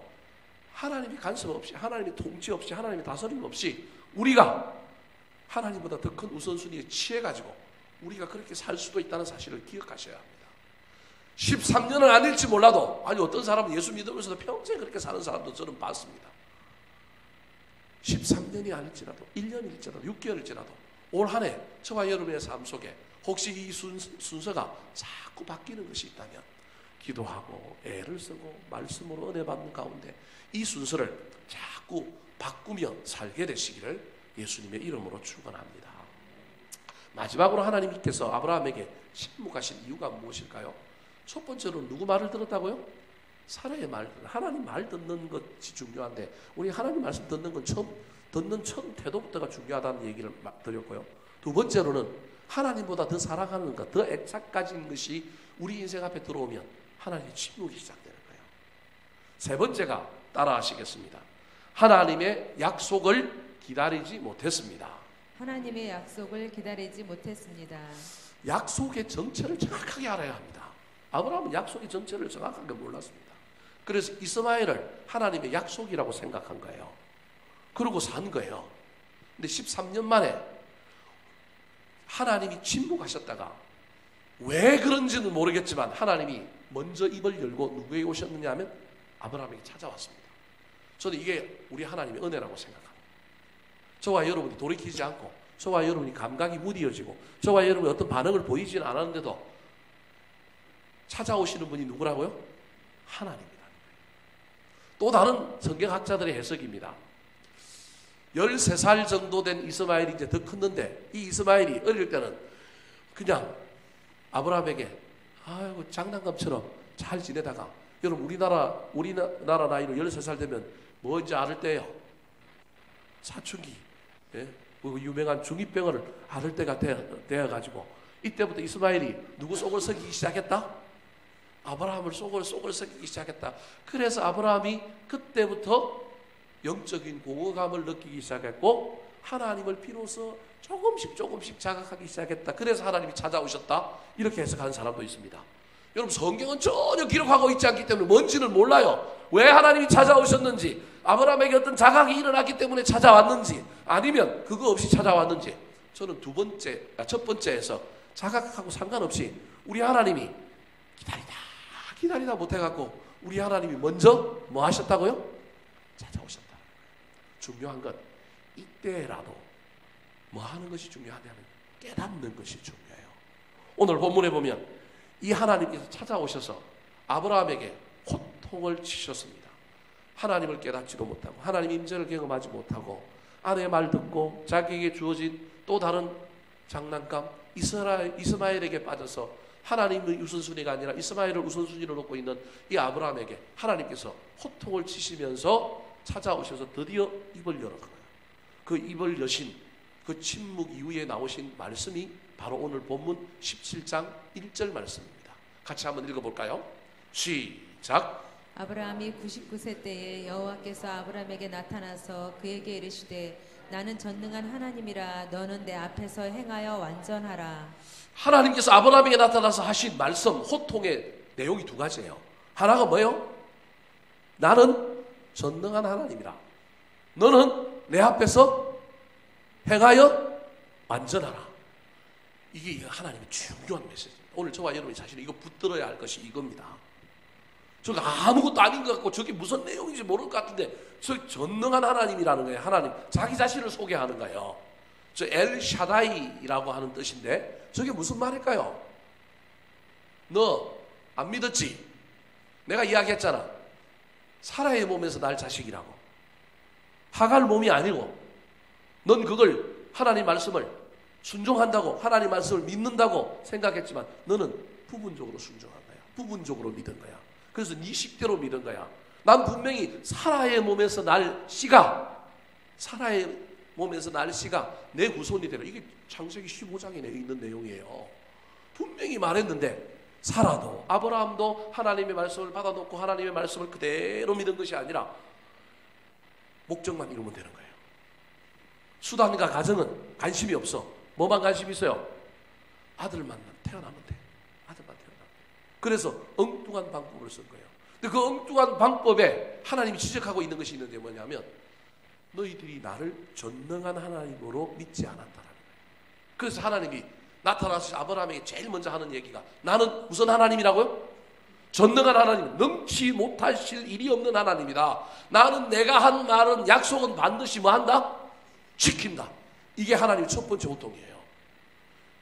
Speaker 1: 하나님이 간섭 없이, 하나님이 통치 없이, 하나님이 다스림 없이 우리가 하나님보다 더 큰 우선순위에 취해가지고 우리가 그렇게 살 수도 있다는 사실을 기억하셔야 합니다. 13년은 아닐지 몰라도, 아니 어떤 사람은 예수 믿으면서도 평생 그렇게 사는 사람도 저는 봤습니다. 13년이 아닐지라도 1년일지라도 6개월일지라도 올 한 해 저와 여러분의 삶 속에 혹시 이 순서가 자꾸 바뀌는 것이 있다면 기도하고 애를 쓰고 말씀으로 은혜 받는 가운데 이 순서를 자꾸 바꾸며 살게 되시기를 예수님의 이름으로 축원합니다. 마지막으로 하나님께서 아브라함에게 침묵하신 이유가 무엇일까요? 첫 번째로 누구 말을 들었다고요? 사라의 말, 하나님 말 듣는 것이 중요한데 우리 하나님 말씀 듣는 건 듣는 처음 태도부터가 중요하다는 얘기를 드렸고요. 두 번째로는 하나님보다 더 사랑하는 것, 더 애착가진 것이 우리 인생 앞에 들어오면 하나님의 침묵이 시작되는 거예요. 세 번째가 따라하시겠습니다. 하나님의 약속을 기다리지 못했습니다.
Speaker 2: 하나님의 약속을 기다리지 못했습니다.
Speaker 1: 약속의 정체를 정확하게 알아야 합니다. 아브라함은 약속의 정체를 정확하게 몰랐습니다. 그래서 이스마엘을 하나님의 약속이라고 생각한 거예요. 그러고 산 거예요. 근데 13년 만에 하나님이 침묵하셨다가 왜 그런지는 모르겠지만 하나님이 먼저 입을 열고 누구에게 오셨느냐 하면 아브라함에게 찾아왔습니다. 저는 이게 우리 하나님의 은혜라고 생각합니다. 저와 여러분이 돌이키지 않고 저와 여러분이 감각이 무디어지고 저와 여러분이 어떤 반응을 보이지는 않았는데도 찾아오시는 분이 누구라고요? 하나님입니다. 또 다른 성경학자들의 해석입니다. 13살 정도 된 이스마엘이 이제 더 컸는데 이 이스마엘이 어릴 때는 그냥 아브라함에게 아이고 장난감처럼 잘 지내다가 여러분 우리나라 나이로 13살 되면 뭔지 앓을 때예요. 사춘기, 예? 그 유명한 중2병을 앓을 때가 되어가지고 이때부터 이스마엘이 누구 속을 썩이기 시작했다? 아브라함을 속을 썩이기 시작했다. 그래서 아브라함이 그때부터 영적인 공허감을 느끼기 시작했고 하나님을 비로소 조금씩 자각하기 시작했다. 그래서 하나님이 찾아오셨다. 이렇게 해석하는 사람도 있습니다. 여러분 성경은 전혀 기록하고 있지 않기 때문에 뭔지는 몰라요. 왜 하나님이 찾아오셨는지, 아브라함에게 어떤 자각이 일어났기 때문에 찾아왔는지, 아니면 그거 없이 찾아왔는지, 저는 첫 번째에서 자각하고 상관없이 우리 하나님이 기다리다 못해갖고 우리 하나님이 먼저 뭐 하셨다고요? 찾아오셨다. 중요한 건 이때라도 뭐 하는 것이 중요하냐면 깨닫는 것이 중요해요. 오늘 본문에 보면 이 하나님께서 찾아오셔서 아브라함에게 호통을 치셨습니다. 하나님을 깨닫지도 못하고 하나님 임재를 경험하지 못하고 아내의 말 듣고 자기에게 주어진 또 다른 장난감 이스마엘에게 빠져서 하나님의 우선순위가 아니라 이스마엘을 우선순위로 놓고 있는 이 아브라함에게 하나님께서 호통을 치시면서 찾아오셔서 드디어 입을 열어가요. 그 입을 여신 그 침묵 이후에 나오신 말씀이 바로 오늘 본문 17장 1절 말씀입니다. 같이 한번 읽어볼까요? 시작.
Speaker 2: 아브라함이 99세 때에 여호와께서 아브라함에게 나타나서 그에게 이르시되 나는 전능한 하나님이라 너는 내 앞에서 행하여 완전하라.
Speaker 1: 하나님께서 아브라함에게 나타나서 하신 말씀 호통의 내용이 두 가지예요. 하나가 뭐예요? 나는 전능한 하나님이라 너는 내 앞에서 행하여 완전하라. 이게 하나님의 중요한 메시지입니다. 오늘 저와 여러분이 사실 이거 붙들어야 할 것이 이겁니다. 저게 아무것도 아닌 것 같고 저게 무슨 내용인지 모를 것 같은데 저 전능한 하나님이라는 거예요. 하나님 자기 자신을 소개하는 거예요. 저 엘샤다이라고 하는 뜻인데 저게 무슨 말일까요? 너 안 믿었지? 내가 이야기했잖아. 사라의 몸에서 날 자식이라고. 하갈 몸이 아니고 넌 그걸 하나님 말씀을 순종한다고 하나님 말씀을 믿는다고 생각했지만 너는 부분적으로 순종한 거야. 부분적으로 믿은 거야. 그래서 네 식대로 믿은 거야. 난 분명히 사라의 몸에서 날 씨가 내 후손이 되라. 이게 창세기 15장에 있는 내용이에요. 분명히 말했는데 사라도 아브라함도 하나님의 말씀을 받아놓고 하나님의 말씀을 그대로 믿은 것이 아니라 목적만 이루면 되는 거예요. 수단과 가정은 관심이 없어. 뭐만 관심이 있어요? 아들만 태어나면 돼. 아들만 태어나면 돼. 그래서 엉뚱한 방법을 쓴 거예요. 근데 그 엉뚱한 방법에 하나님이 지적하고 있는 것이 있는데 뭐냐면 너희들이 나를 전능한 하나님으로 믿지 않았다라는 거예요. 그래서 하나님이 나타나서 아브라함에게 제일 먼저 하는 얘기가 나는 무슨 하나님이라고요? 전능한 하나님, 능치 못하실 일이 없는 하나님이다. 나는 내가 한 말은 약속은 반드시 뭐 한다? 지킨다. 이게 하나님의 첫 번째 호통이에요.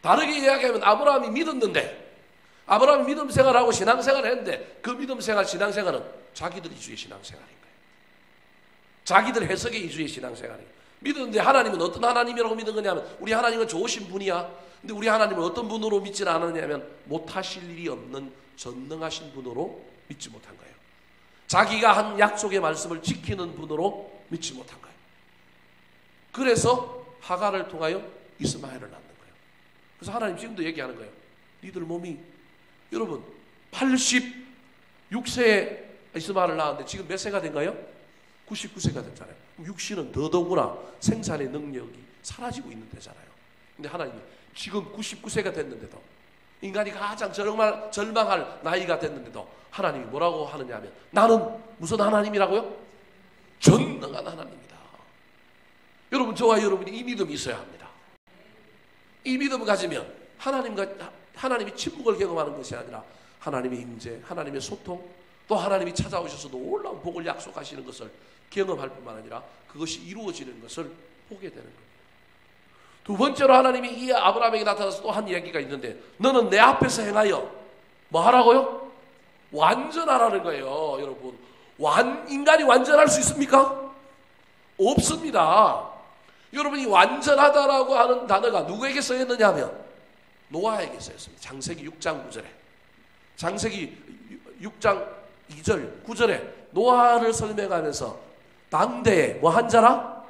Speaker 1: 다르게 이야기하면 아브라함이 믿었는데, 아브라함이 믿음 생활하고 신앙생활을 했는데 그 믿음 생활, 신앙생활은 자기들 위주의 신앙생활인 거예요. 자기들 해석의 위주의 신앙생활이에요. 믿었는데 하나님은 어떤 하나님이라고 믿은 거냐면 우리 하나님은 좋으신 분이야. 근데 우리 하나님은 어떤 분으로 믿지는 않았냐면 못하실 일이 없는 전능하신 분으로 믿지 못한 거예요. 자기가 한 약속의 말씀을 지키는 분으로 믿지 못한 거예요. 그래서 하갈을 통하여 이스마엘을 낳는 거예요. 그래서 하나님 지금도 얘기하는 거예요. 니들 몸이, 여러분 86세에 이스마엘을 낳았는데 지금 몇 세가 된가요? 99세가 됐잖아요. 육신은 더더구나 생산의 능력이 사라지고 있는 데잖아요. 근데 하나님이 지금 99세가 됐는데도, 인간이 가장 절망할 나이가 됐는데도 하나님이 뭐라고 하느냐 하면 나는 무슨 하나님이라고요? 전능한 하나님이다. 여러분, 저와 여러분이 이 믿음이 있어야 합니다. 이 믿음을 가지면 하나님이 침묵을 경험하는 것이 아니라 하나님의 임재, 하나님의 소통, 또 하나님이 찾아오셔서 놀라운 복을 약속하시는 것을 경험할 뿐만 아니라 그것이 이루어지는 것을 보게 되는 겁니다. 두 번째로 하나님이 이 아브라함에게 나타나서 또 한 이야기가 있는데, 너는 내 앞에서 행하여 뭐 하라고요? 완전하라는 거예요. 여러분, 인간이 완전할 수 있습니까? 없습니다. 여러분이 완전하다라고 하는 단어가 누구에게 쓰였느냐 하면 노아에게 쓰였습니다. 창세기 6장 9절에, 창세기 6장 2절 9절에 노아를 설명하면서 당대에 뭐 한 자라?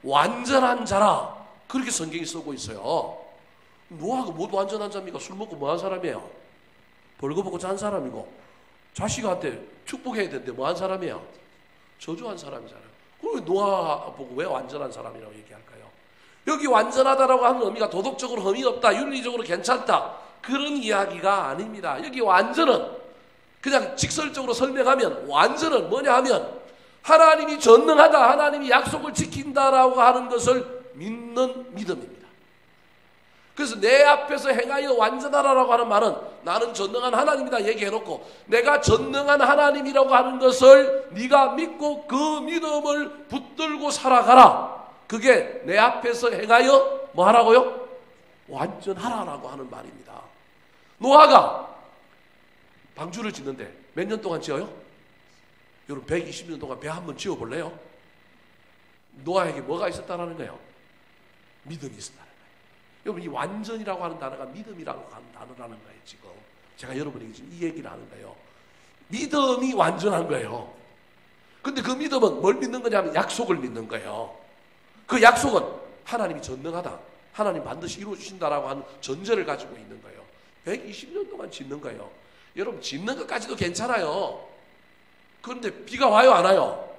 Speaker 1: 완전한 자라, 그렇게 성경이 쓰고 있어요. 노아가 뭐 완전한 자입니까? 술 먹고 뭐 한 사람이에요? 벌거벗고 잔 사람이고, 자식한테 축복해야 되는데 뭐 한 사람이에요? 저주한 사람이잖아요. 그럼 노아 보고 왜 완전한 사람이라고 얘기할까요? 여기 완전하다라고 하는 의미가 도덕적으로 흠이 없다, 윤리적으로 괜찮다, 그런 이야기가 아닙니다. 여기 완전은 그냥 직설적으로 설명하면 완전은 뭐냐 하면 하나님이 전능하다, 하나님이 약속을 지킨다라고 하는 것을 믿는 믿음입니다. 그래서 내 앞에서 행하여 완전하라라고 하는 말은 나는 전능한 하나님이다 얘기해놓고, 내가 전능한 하나님이라고 하는 것을 네가 믿고 그 믿음을 붙들고 살아가라. 그게 내 앞에서 행하여 뭐 하라고요? 완전하라라고 하는 말입니다. 노아가 방주를 짓는데 몇 년 동안 지어요? 여러분 120년 동안 배 한 번 지어볼래요? 노아에게 뭐가 있었다라는 거예요? 믿음이 있었다는 거예요. 여러분, 이 완전이라고 하는 단어가 믿음이라고 하는 단어라는 거예요. 지금 제가 여러분에게 지금 이 얘기를 하는 거예요. 믿음이 완전한 거예요. 근데 그 믿음은 뭘 믿는 거냐면 약속을 믿는 거예요. 그 약속은 하나님이 전능하다, 하나님 반드시 이루어주신다라고 하는 전제를 가지고 있는 거예요. 120년 동안 짓는 거예요. 여러분, 짓는 것까지도 괜찮아요. 그런데 비가 와요, 안 와요?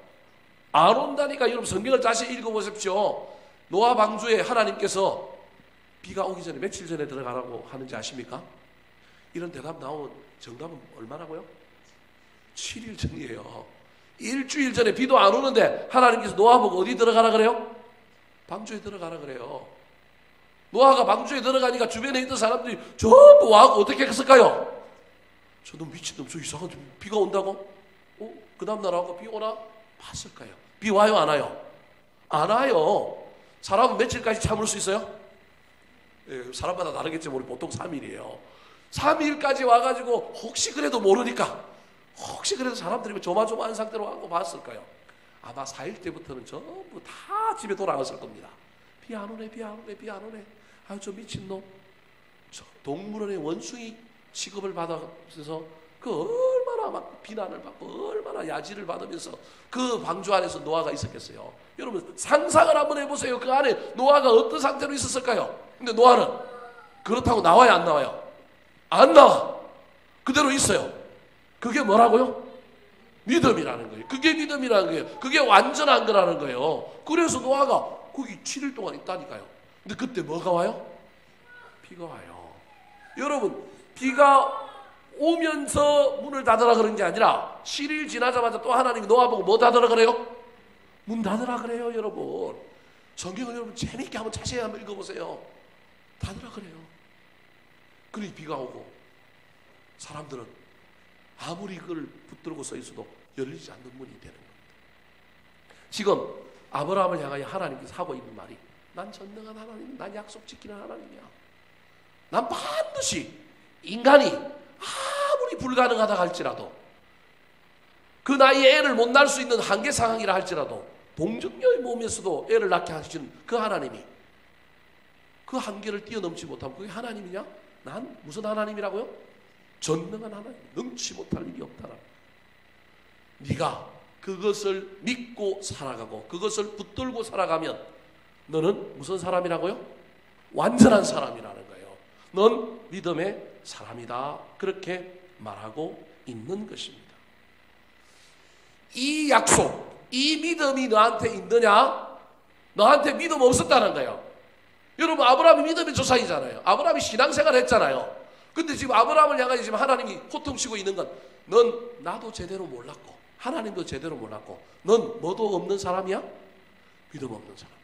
Speaker 1: 안 온다니까. 여러분, 성경을 다시 읽어보십시오. 노아 방주에 하나님께서 비가 오기 전에 며칠 전에 들어가라고 하는지 아십니까? 이런 대답 나오면 정답은 얼마나고요? 7일 전이에요. 일주일 전에 비도 안 오는데 하나님께서 노아 보고 어디 들어가라 그래요? 방주에 들어가라 그래요. 노아가 방주에 들어가니까 주변에 있던 사람들이 전부 와고 어떻게 했을까요? 저놈 미친놈, 저 이상한 비가 온다고? 그 다음날 하고 비 오나? 봤을 거예요. 비 와요, 안 와요? 안 와요. 사람은 며칠까지 참을 수 있어요? 예, 사람마다 다르겠지만 우리 보통 3일이에요. 3일까지 와가지고 혹시 그래도 모르니까, 혹시 그래도 사람들이 조마조마한 상태로 와고 봤을까요? 아마 4일 때부터는 전부 다 집에 돌아갔을 겁니다. 비 안 오네, 비 안 오네, 비 안 오네. 아유, 저 미친놈. 저 동물원의 원숭이 취급을 받아서 그 얼마나 막 비난을 받고 얼마나 야지를 받으면서 그 방주 안에서 노아가 있었겠어요. 여러분, 상상을 한번 해보세요. 그 안에 노아가 어떤 상태로 있었을까요? 근데 노아는 그렇다고 나와요, 안 나와요? 안 나와. 그대로 있어요. 그게 뭐라고요? 믿음이라는 거예요. 그게 믿음이라는 거예요. 그게 완전한 거라는 거예요. 그래서 노아가 거기 7일 동안 있다니까요. 근데 그때 뭐가 와요? 비가 와요. 여러분, 비가 오면서 문을 닫으라 그런 게 아니라 7일 지나자마자 또 하나님이 노아 보고 뭐 닫으라 그래요? 문 닫으라 그래요. 여러분, 성경을 여러분 재밌게 한번 자세히 한번 읽어보세요. 닫으라 그래요. 그러니 비가 오고 사람들은 아무리 그걸 붙들고 서 있어도 열리지 않는 문이 되는 겁니다. 지금 아브라함을 향하여 하나님께서 하고 있는 말이 난 전능한 하나님, 난 약속 지키는 하나님이야. 난 반드시 인간이 아무리 불가능하다 할지라도 그 나이에 애를 못 낳을 수 있는 한계 상황이라 할지라도 동정녀의 몸에서도 애를 낳게 하시는 그 하나님이 그 한계를 뛰어넘지 못하면 그게 하나님이냐? 난 무슨 하나님이라고요? 전능한 하나님, 능치 못할 일이 없다라. 네가 그것을 믿고 살아가고 그것을 붙들고 살아가면 너는 무슨 사람이라고요? 완전한 사람이라는 거예요. 넌 믿음의 사람이다. 그렇게 말하고 있는 것입니다. 이 약속, 이 믿음이 너한테 있느냐? 너한테 믿음 없었다는 거예요. 여러분, 아브라함이 믿음의 조상이잖아요. 아브라함이 신앙생활 했잖아요. 근데 지금 아브라함을 향하여 지금 하나님이 호통치고 있는 건 넌 나도 제대로 몰랐고 하나님도 제대로 몰랐고 넌 뭐도 없는 사람이야? 믿음 없는 사람이야.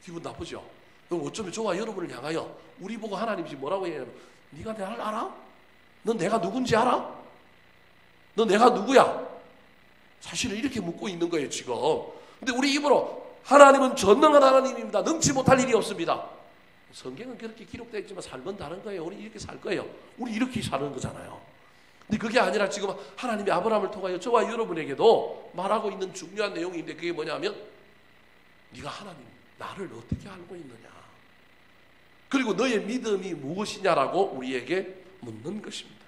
Speaker 1: 기분 나쁘죠? 그럼 어쩌면 저와 여러분을 향하여 우리 보고 하나님이 지금 뭐라고 얘기하냐면 네가 나를 알아? 넌 내가 누군지 알아? 넌 내가 누구야? 사실은 이렇게 묻고 있는 거예요 지금. 근데 우리 입으로 하나님은 전능한 하나님입니다. 능치 못할 일이 없습니다. 성경은 그렇게 기록되어 있지만 삶은 다른 거예요. 우리 이렇게 살 거예요. 우리 이렇게 사는 거잖아요. 근데 그게 아니라 지금 하나님이 아브라함을 통하여 저와 여러분에게도 말하고 있는 중요한 내용인데 그게 뭐냐면 네가 하나님 나를 어떻게 알고 있느냐, 그리고 너의 믿음이 무엇이냐라고 우리에게 묻는 것입니다.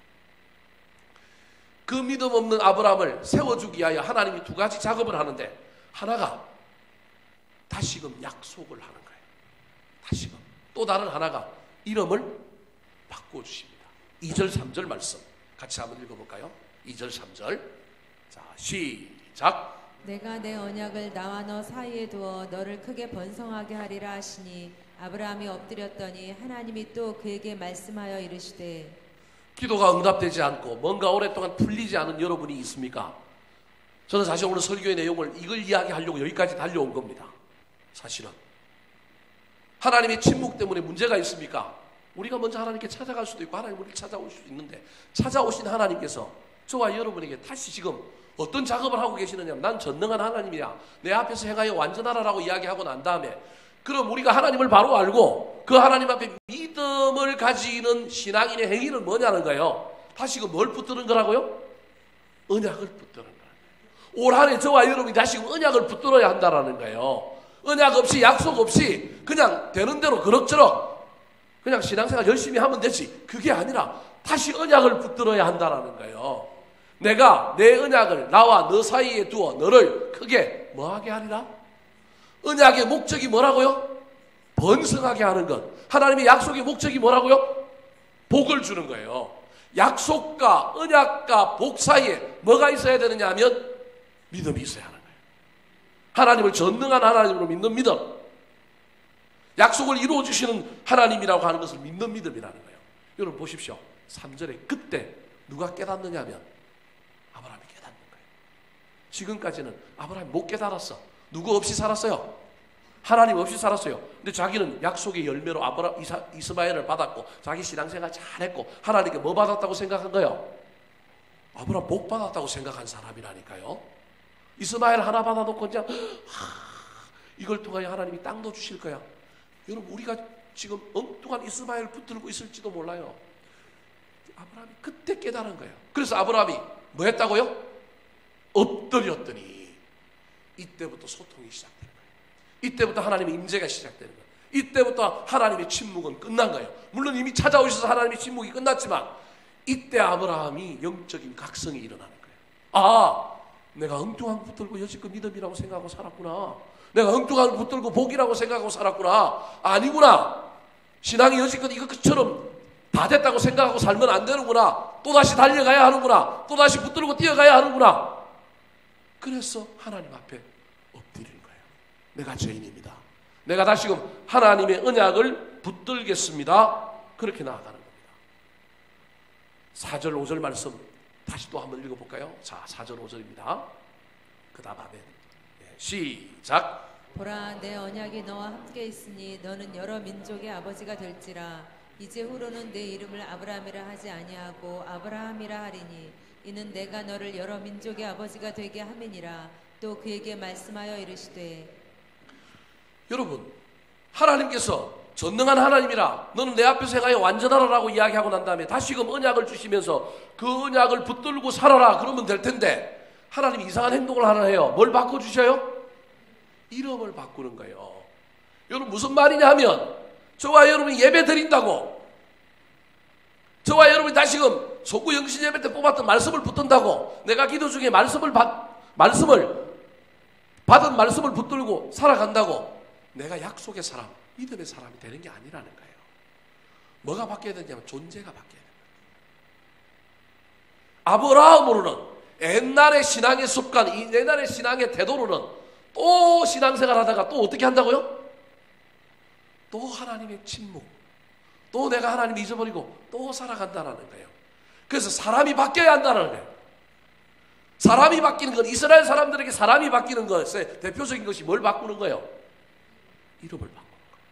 Speaker 1: 그 믿음 없는 아브라함을 세워주기 위하여 하나님이 두 가지 작업을 하는데 하나가 다시금 약속을 하는 거예요. 다시금. 또 다른 하나가 이름을 바꿔주십니다. 2절 3절 말씀 같이 한번 읽어볼까요? 2절 3절. 자, 시작.
Speaker 2: 내가 내 언약을 나와 너 사이에 두어 너를 크게 번성하게 하리라 하시니 아브라함이 엎드렸더니 하나님이 또 그에게 말씀하여 이르시되.
Speaker 1: 기도가 응답되지 않고 뭔가 오랫동안 풀리지 않은 여러분이 있습니까? 저는 사실 오늘 설교의 내용을 이걸 이야기하려고 여기까지 달려온 겁니다. 사실은 하나님의 침묵 때문에 문제가 있습니까? 우리가 먼저 하나님께 찾아갈 수도 있고 하나님 우리를 찾아올 수도 있는데 찾아오신 하나님께서 저와 여러분에게 다시 지금 어떤 작업을 하고 계시느냐면 난 전능한 하나님이야, 내 앞에서 행하여 완전하라라고 이야기하고 난 다음에 그럼 우리가 하나님을 바로 알고 그 하나님 앞에 믿음을 가지는 신앙인의 행위는 뭐냐는 거예요. 다시금 뭘 붙드는 거라고요? 언약을 붙드는 거예요. 올 한 해 저와 여러분이 다시금 언약을 붙들어야 한다는 거예요. 언약 없이 약속 없이 그냥 되는 대로 그럭저럭 그냥 신앙생활 열심히 하면 되지, 그게 아니라 다시 언약을 붙들어야 한다는 거예요. 내가 내 언약을 나와 너 사이에 두어 너를 크게 뭐하게 하리라? 언약의 목적이 뭐라고요? 번성하게 하는 것. 하나님의 약속의 목적이 뭐라고요? 복을 주는 거예요. 약속과 언약과 복 사이에 뭐가 있어야 되느냐 하면 믿음이 있어야 하는 거예요. 하나님을 전능한 하나님으로 믿는 믿음. 약속을 이루어주시는 하나님이라고 하는 것을 믿는 믿음이라는 거예요. 여러분 보십시오. 3절에 그때 누가 깨닫느냐 하면 아브라함이 깨닫는 거예요. 지금까지는 아브라함이 못 깨달았어. 누구 없이 살았어요? 하나님 없이 살았어요. 근데 자기는 약속의 열매로 이스마엘을 받았고 자기 신앙생활 잘했고 하나님께 뭐 받았다고 생각한 거예요? 아브라함 복 받았다고 생각한 사람이라니까요. 이스마엘 하나 받아놓고 그냥 이걸 통하여 하나님이 땅도 주실 거야. 여러분 우리가 지금 엉뚱한 이스마엘 붙들고 있을지도 몰라요. 아브라함이 그때 깨달은 거예요. 그래서 아브라함이 뭐 했다고요? 엎드렸더니 이때부터 소통이 시작되는 거예요. 이때부터 하나님의 임재가 시작되는 거예요. 이때부터 하나님의 침묵은 끝난 거예요. 물론 이미 찾아오셔서 하나님의 침묵이 끝났지만 이때 아브라함이 영적인 각성이 일어나는 거예요. 아, 내가 엉뚱한 거 붙들고 여지껏 믿음이라고 생각하고 살았구나. 내가 엉뚱한 거 붙들고 복이라고 생각하고 살았구나. 아니구나. 신앙이 여지껏 이것처럼 다 됐다고 생각하고 살면 안 되는구나. 또다시 달려가야 하는구나. 또다시 붙들고 뛰어가야 하는구나. 그래서 하나님 앞에 엎드리는 거예요. 내가 죄인입니다. 내가 다시금 하나님의 언약을 붙들겠습니다. 그렇게 나아가는 겁니다. 4절 5절 말씀 다시 또 한번 읽어볼까요? 자, 4절 5절입니다. 그 다음 아멘. 시작.
Speaker 2: 보라, 내 언약이 너와 함께 있으니 너는 여러 민족의 아버지가 될지라. 이제 후로는 내 이름을 아브라함이라 하지 아니하고 아브라함이라 하리니 이는 내가 너를 여러 민족의 아버지가 되게 함이니라. 또 그에게 말씀하여 이르시되.
Speaker 1: 여러분, 하나님께서 전능한 하나님이라 너는 내 앞에서 행하여 완전하라라고 이야기하고 난 다음에 다시금 언약을 주시면서 그 언약을 붙들고 살아라 그러면 될 텐데 하나님이 이상한 행동을 하나 해요. 뭘 바꿔주셔요? 이름을 바꾸는 거예요. 여러분 무슨 말이냐 하면 저와 여러분이 예배 드린다고 저와 여러분이 다시금 소구 영신 예배 때 뽑았던 말씀을 붙든다고 내가 기도 중에 말씀을 받은 말씀을 붙들고 살아간다고 내가 약속의 사람, 믿음의 사람이 되는 게 아니라는 거예요. 뭐가 바뀌어야 되냐면 존재가 바뀌어야 돼요. 아브라함으로는 옛날의 신앙의 습관, 옛날의 신앙의 태도로는 또 신앙생활 하다가 또 어떻게 한다고요? 또 하나님의 침묵, 또 내가 하나님 잊어버리고 또 살아간다는 거예요. 그래서 사람이 바뀌어야 한다는 거예요. 사람이 바뀌는 건 이스라엘 사람들에게 사람이 바뀌는 것의 대표적인 것이 뭘 바꾸는 거예요? 이름을 바꾸는 거예요.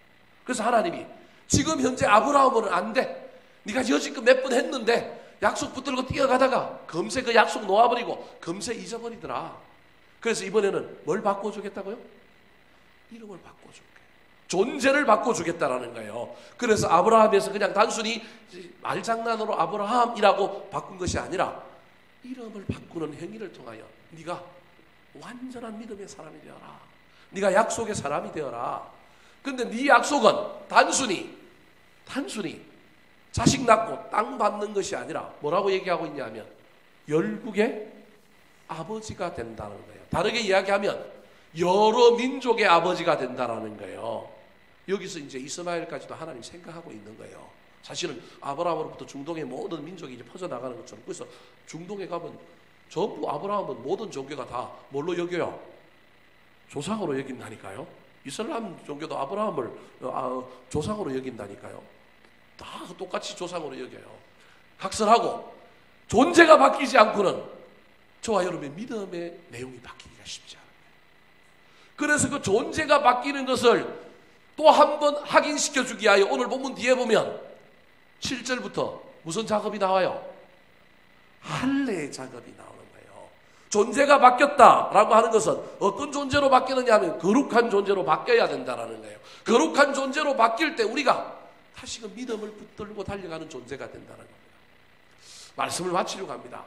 Speaker 1: 그래서 하나님이 지금 현재 아브라함은 안 돼. 네가 여지껏 몇 번 했는데 약속 붙들고 뛰어가다가 금세 그 약속 놓아버리고 금세 잊어버리더라. 그래서 이번에는 뭘 바꿔주겠다고요? 이름을 바꿔줄게. 존재를 바꿔주겠다라는 거예요. 그래서 아브라함에서 그냥 단순히 말장난으로 아브라함이라고 바꾼 것이 아니라 이름을 바꾸는 행위를 통하여 네가 완전한 믿음의 사람이 되어라. 네가 약속의 사람이 되어라. 근데 네 약속은 단순히 자식 낳고 땅 받는 것이 아니라 뭐라고 얘기하고 있냐 하면 열국의 아버지가 된다는 거예요. 다르게 이야기하면 여러 민족의 아버지가 된다는 거예요. 여기서 이제 이스마엘까지도 하나님 생각하고 있는 거예요. 사실은 아브라함으로부터 중동의 모든 민족이 이제 퍼져나가는 것처럼 그래서 중동에 가면 전부 아브라함은 모든 종교가 다 뭘로 여겨요? 조상으로 여긴다니까요. 이슬람 종교도 아브라함을 조상으로 여긴다니까요. 다 똑같이 조상으로 여겨요. 학설하고 존재가 바뀌지 않고는 저와 여러분의 믿음의 내용이 바뀌기가 쉽지 않아요. 그래서 그 존재가 바뀌는 것을 또 한 번 확인시켜주기 위하여 오늘 본문 뒤에 보면 7절부터 무슨 작업이 나와요? 할례의 작업이 나오는 거예요. 존재가 바뀌었다라고 하는 것은 어떤 존재로 바뀌느냐 하면 거룩한 존재로 바뀌어야 된다는 거예요. 거룩한 존재로 바뀔 때 우리가 다시금 믿음을 붙들고 달려가는 존재가 된다는 겁니다. 말씀을 마치려고 합니다.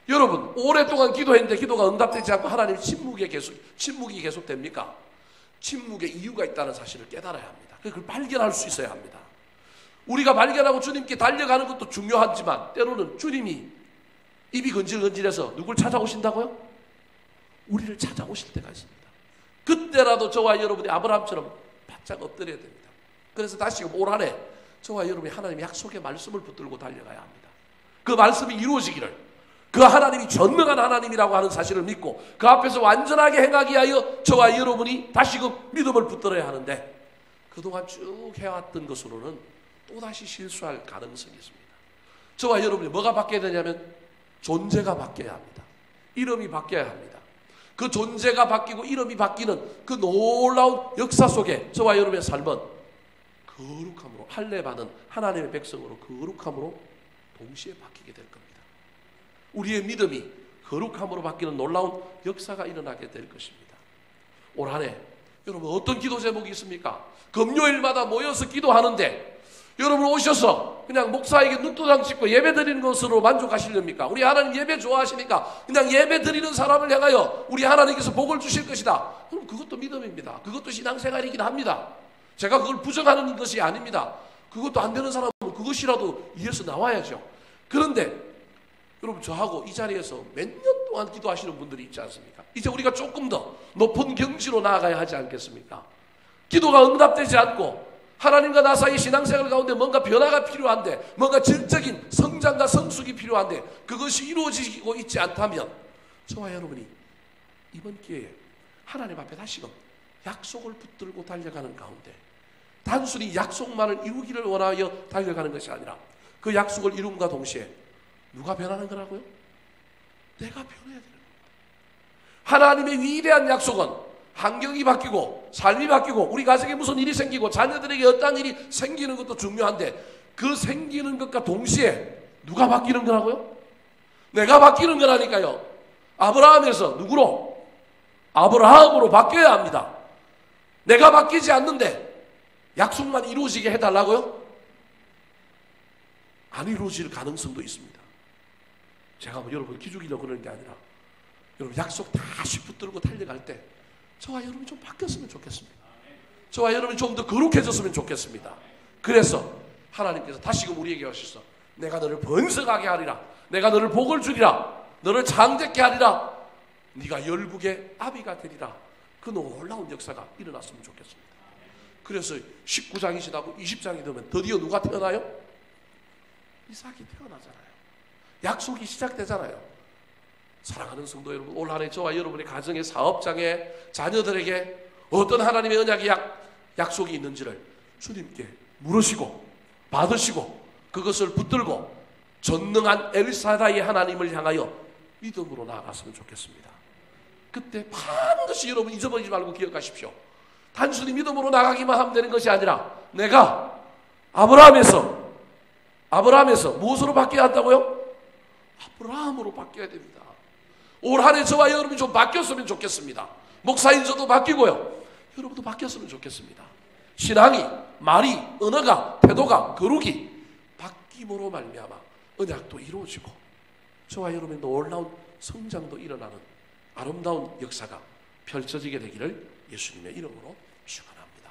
Speaker 1: 여러분 오랫동안 기도했는데 기도가 응답되지 않고 하나님 침묵이 계속됩니까? 침묵의 이유가 있다는 사실을 깨달아야 합니다. 그걸 발견할 수 있어야 합니다. 우리가 발견하고 주님께 달려가는 것도 중요하지만 때로는 주님이 입이 건질건질해서 누굴 찾아오신다고요? 우리를 찾아오실 때가 있습니다. 그때라도 저와 여러분이 아브라함처럼 바짝 엎드려야 됩니다. 그래서 다시 올 한 해 저와 여러분이 하나님의 약속의 말씀을 붙들고 달려가야 합니다. 그 말씀이 이루어지기를 그 하나님이 전능한 하나님이라고 하는 사실을 믿고 그 앞에서 완전하게 행하기 위하여 저와 여러분이 다시금 믿음을 붙들어야 하는데 그동안 쭉 해왔던 것으로는 또다시 실수할 가능성이 있습니다. 저와 여러분이 뭐가 바뀌어야 되냐면 존재가 바뀌어야 합니다. 이름이 바뀌어야 합니다. 그 존재가 바뀌고 이름이 바뀌는 그 놀라운 역사 속에 저와 여러분의 삶은 거룩함으로 할례받은 하나님의 백성으로 거룩함으로 동시에 바뀌게 될 겁니다. 우리의 믿음이 거룩함으로 바뀌는 놀라운 역사가 일어나게 될 것입니다. 올 한 해 여러분 어떤 기도 제목이 있습니까? 금요일마다 모여서 기도하는데 여러분 오셔서 그냥 목사에게 눈도장 찍고 예배 드리는 것으로 만족하시렵니까? 우리 하나님 예배 좋아하시니까 그냥 예배 드리는 사람을 향하여 우리 하나님께서 복을 주실 것이다. 그럼 그것도 믿음입니다. 그것도 신앙생활이긴 합니다. 제가 그걸 부정하는 것이 아닙니다. 그것도 안 되는 사람은 그것이라도 이에서 나와야죠. 그런데 여러분 저하고 이 자리에서 몇 년 동안 기도하시는 분들이 있지 않습니까? 이제 우리가 조금 더 높은 경지로 나아가야 하지 않겠습니까? 기도가 응답되지 않고 하나님과 나 사이 신앙생활 가운데 뭔가 변화가 필요한데 뭔가 질적인 성장과 성숙이 필요한데 그것이 이루어지고 있지 않다면 저와 여러분이 이번 기회에 하나님 앞에 다시금 약속을 붙들고 달려가는 가운데 단순히 약속만을 이루기를 원하여 달려가는 것이 아니라 그 약속을 이룸과 동시에 누가 변하는 거라고요? 내가 변해야 되는 거예요. 하나님의 위대한 약속은 환경이 바뀌고 삶이 바뀌고 우리 가정에 무슨 일이 생기고 자녀들에게 어떤 일이 생기는 것도 중요한데 그 생기는 것과 동시에 누가 바뀌는 거라고요? 내가 바뀌는 거라니까요. 아브라함에서 누구로? 아브라함으로 바뀌어야 합니다. 내가 바뀌지 않는데 약속만 이루어지게 해달라고요? 안 이루어질 가능성도 있습니다. 제가 뭐 여러분 기죽이려고 그러는 게 아니라 여러분 약속 다시 붙들고 달려갈 때 저와 여러분이 좀 바뀌었으면 좋겠습니다. 저와 여러분이 좀 더 거룩해졌으면 좋겠습니다. 그래서 하나님께서 다시금 우리에게 하셔서 내가 너를 번성하게 하리라, 내가 너를 복을 주리라, 너를 장대케 하리라, 네가 열국의 아비가 되리라, 그 놀라운 역사가 일어났으면 좋겠습니다. 그래서 19장이 지나고 20장이 되면 드디어 누가 태어나요? 이삭이 태어나잖아요. 약속이 시작되잖아요. 사랑하는 성도 여러분, 올 한 해 저와 여러분의 가정의 사업장에 자녀들에게 어떤 하나님의 언약의 약속이 있는지를 주님께 물으시고 받으시고 그것을 붙들고 전능한 엘사다의 하나님을 향하여 믿음으로 나아갔으면 좋겠습니다. 그때 반드시 여러분 잊어버리지 말고 기억하십시오. 단순히 믿음으로 나가기만 하면 되는 것이 아니라 내가 아브라함에서 무엇으로 바뀌어야 한다고요? 아브라함으로 바뀌어야 됩니다. 올 한 해 저와 여러분이 좀 바뀌었으면 좋겠습니다. 목사인 저도 바뀌고요. 여러분도 바뀌었으면 좋겠습니다. 신앙이, 말이, 언어가, 태도가, 거룩이 바뀜으로 말미암아 언약도 이루어지고 저와 여러분의 놀라운 성장도 일어나는 아름다운 역사가 펼쳐지게 되기를 예수님의 이름으로 축원합니다.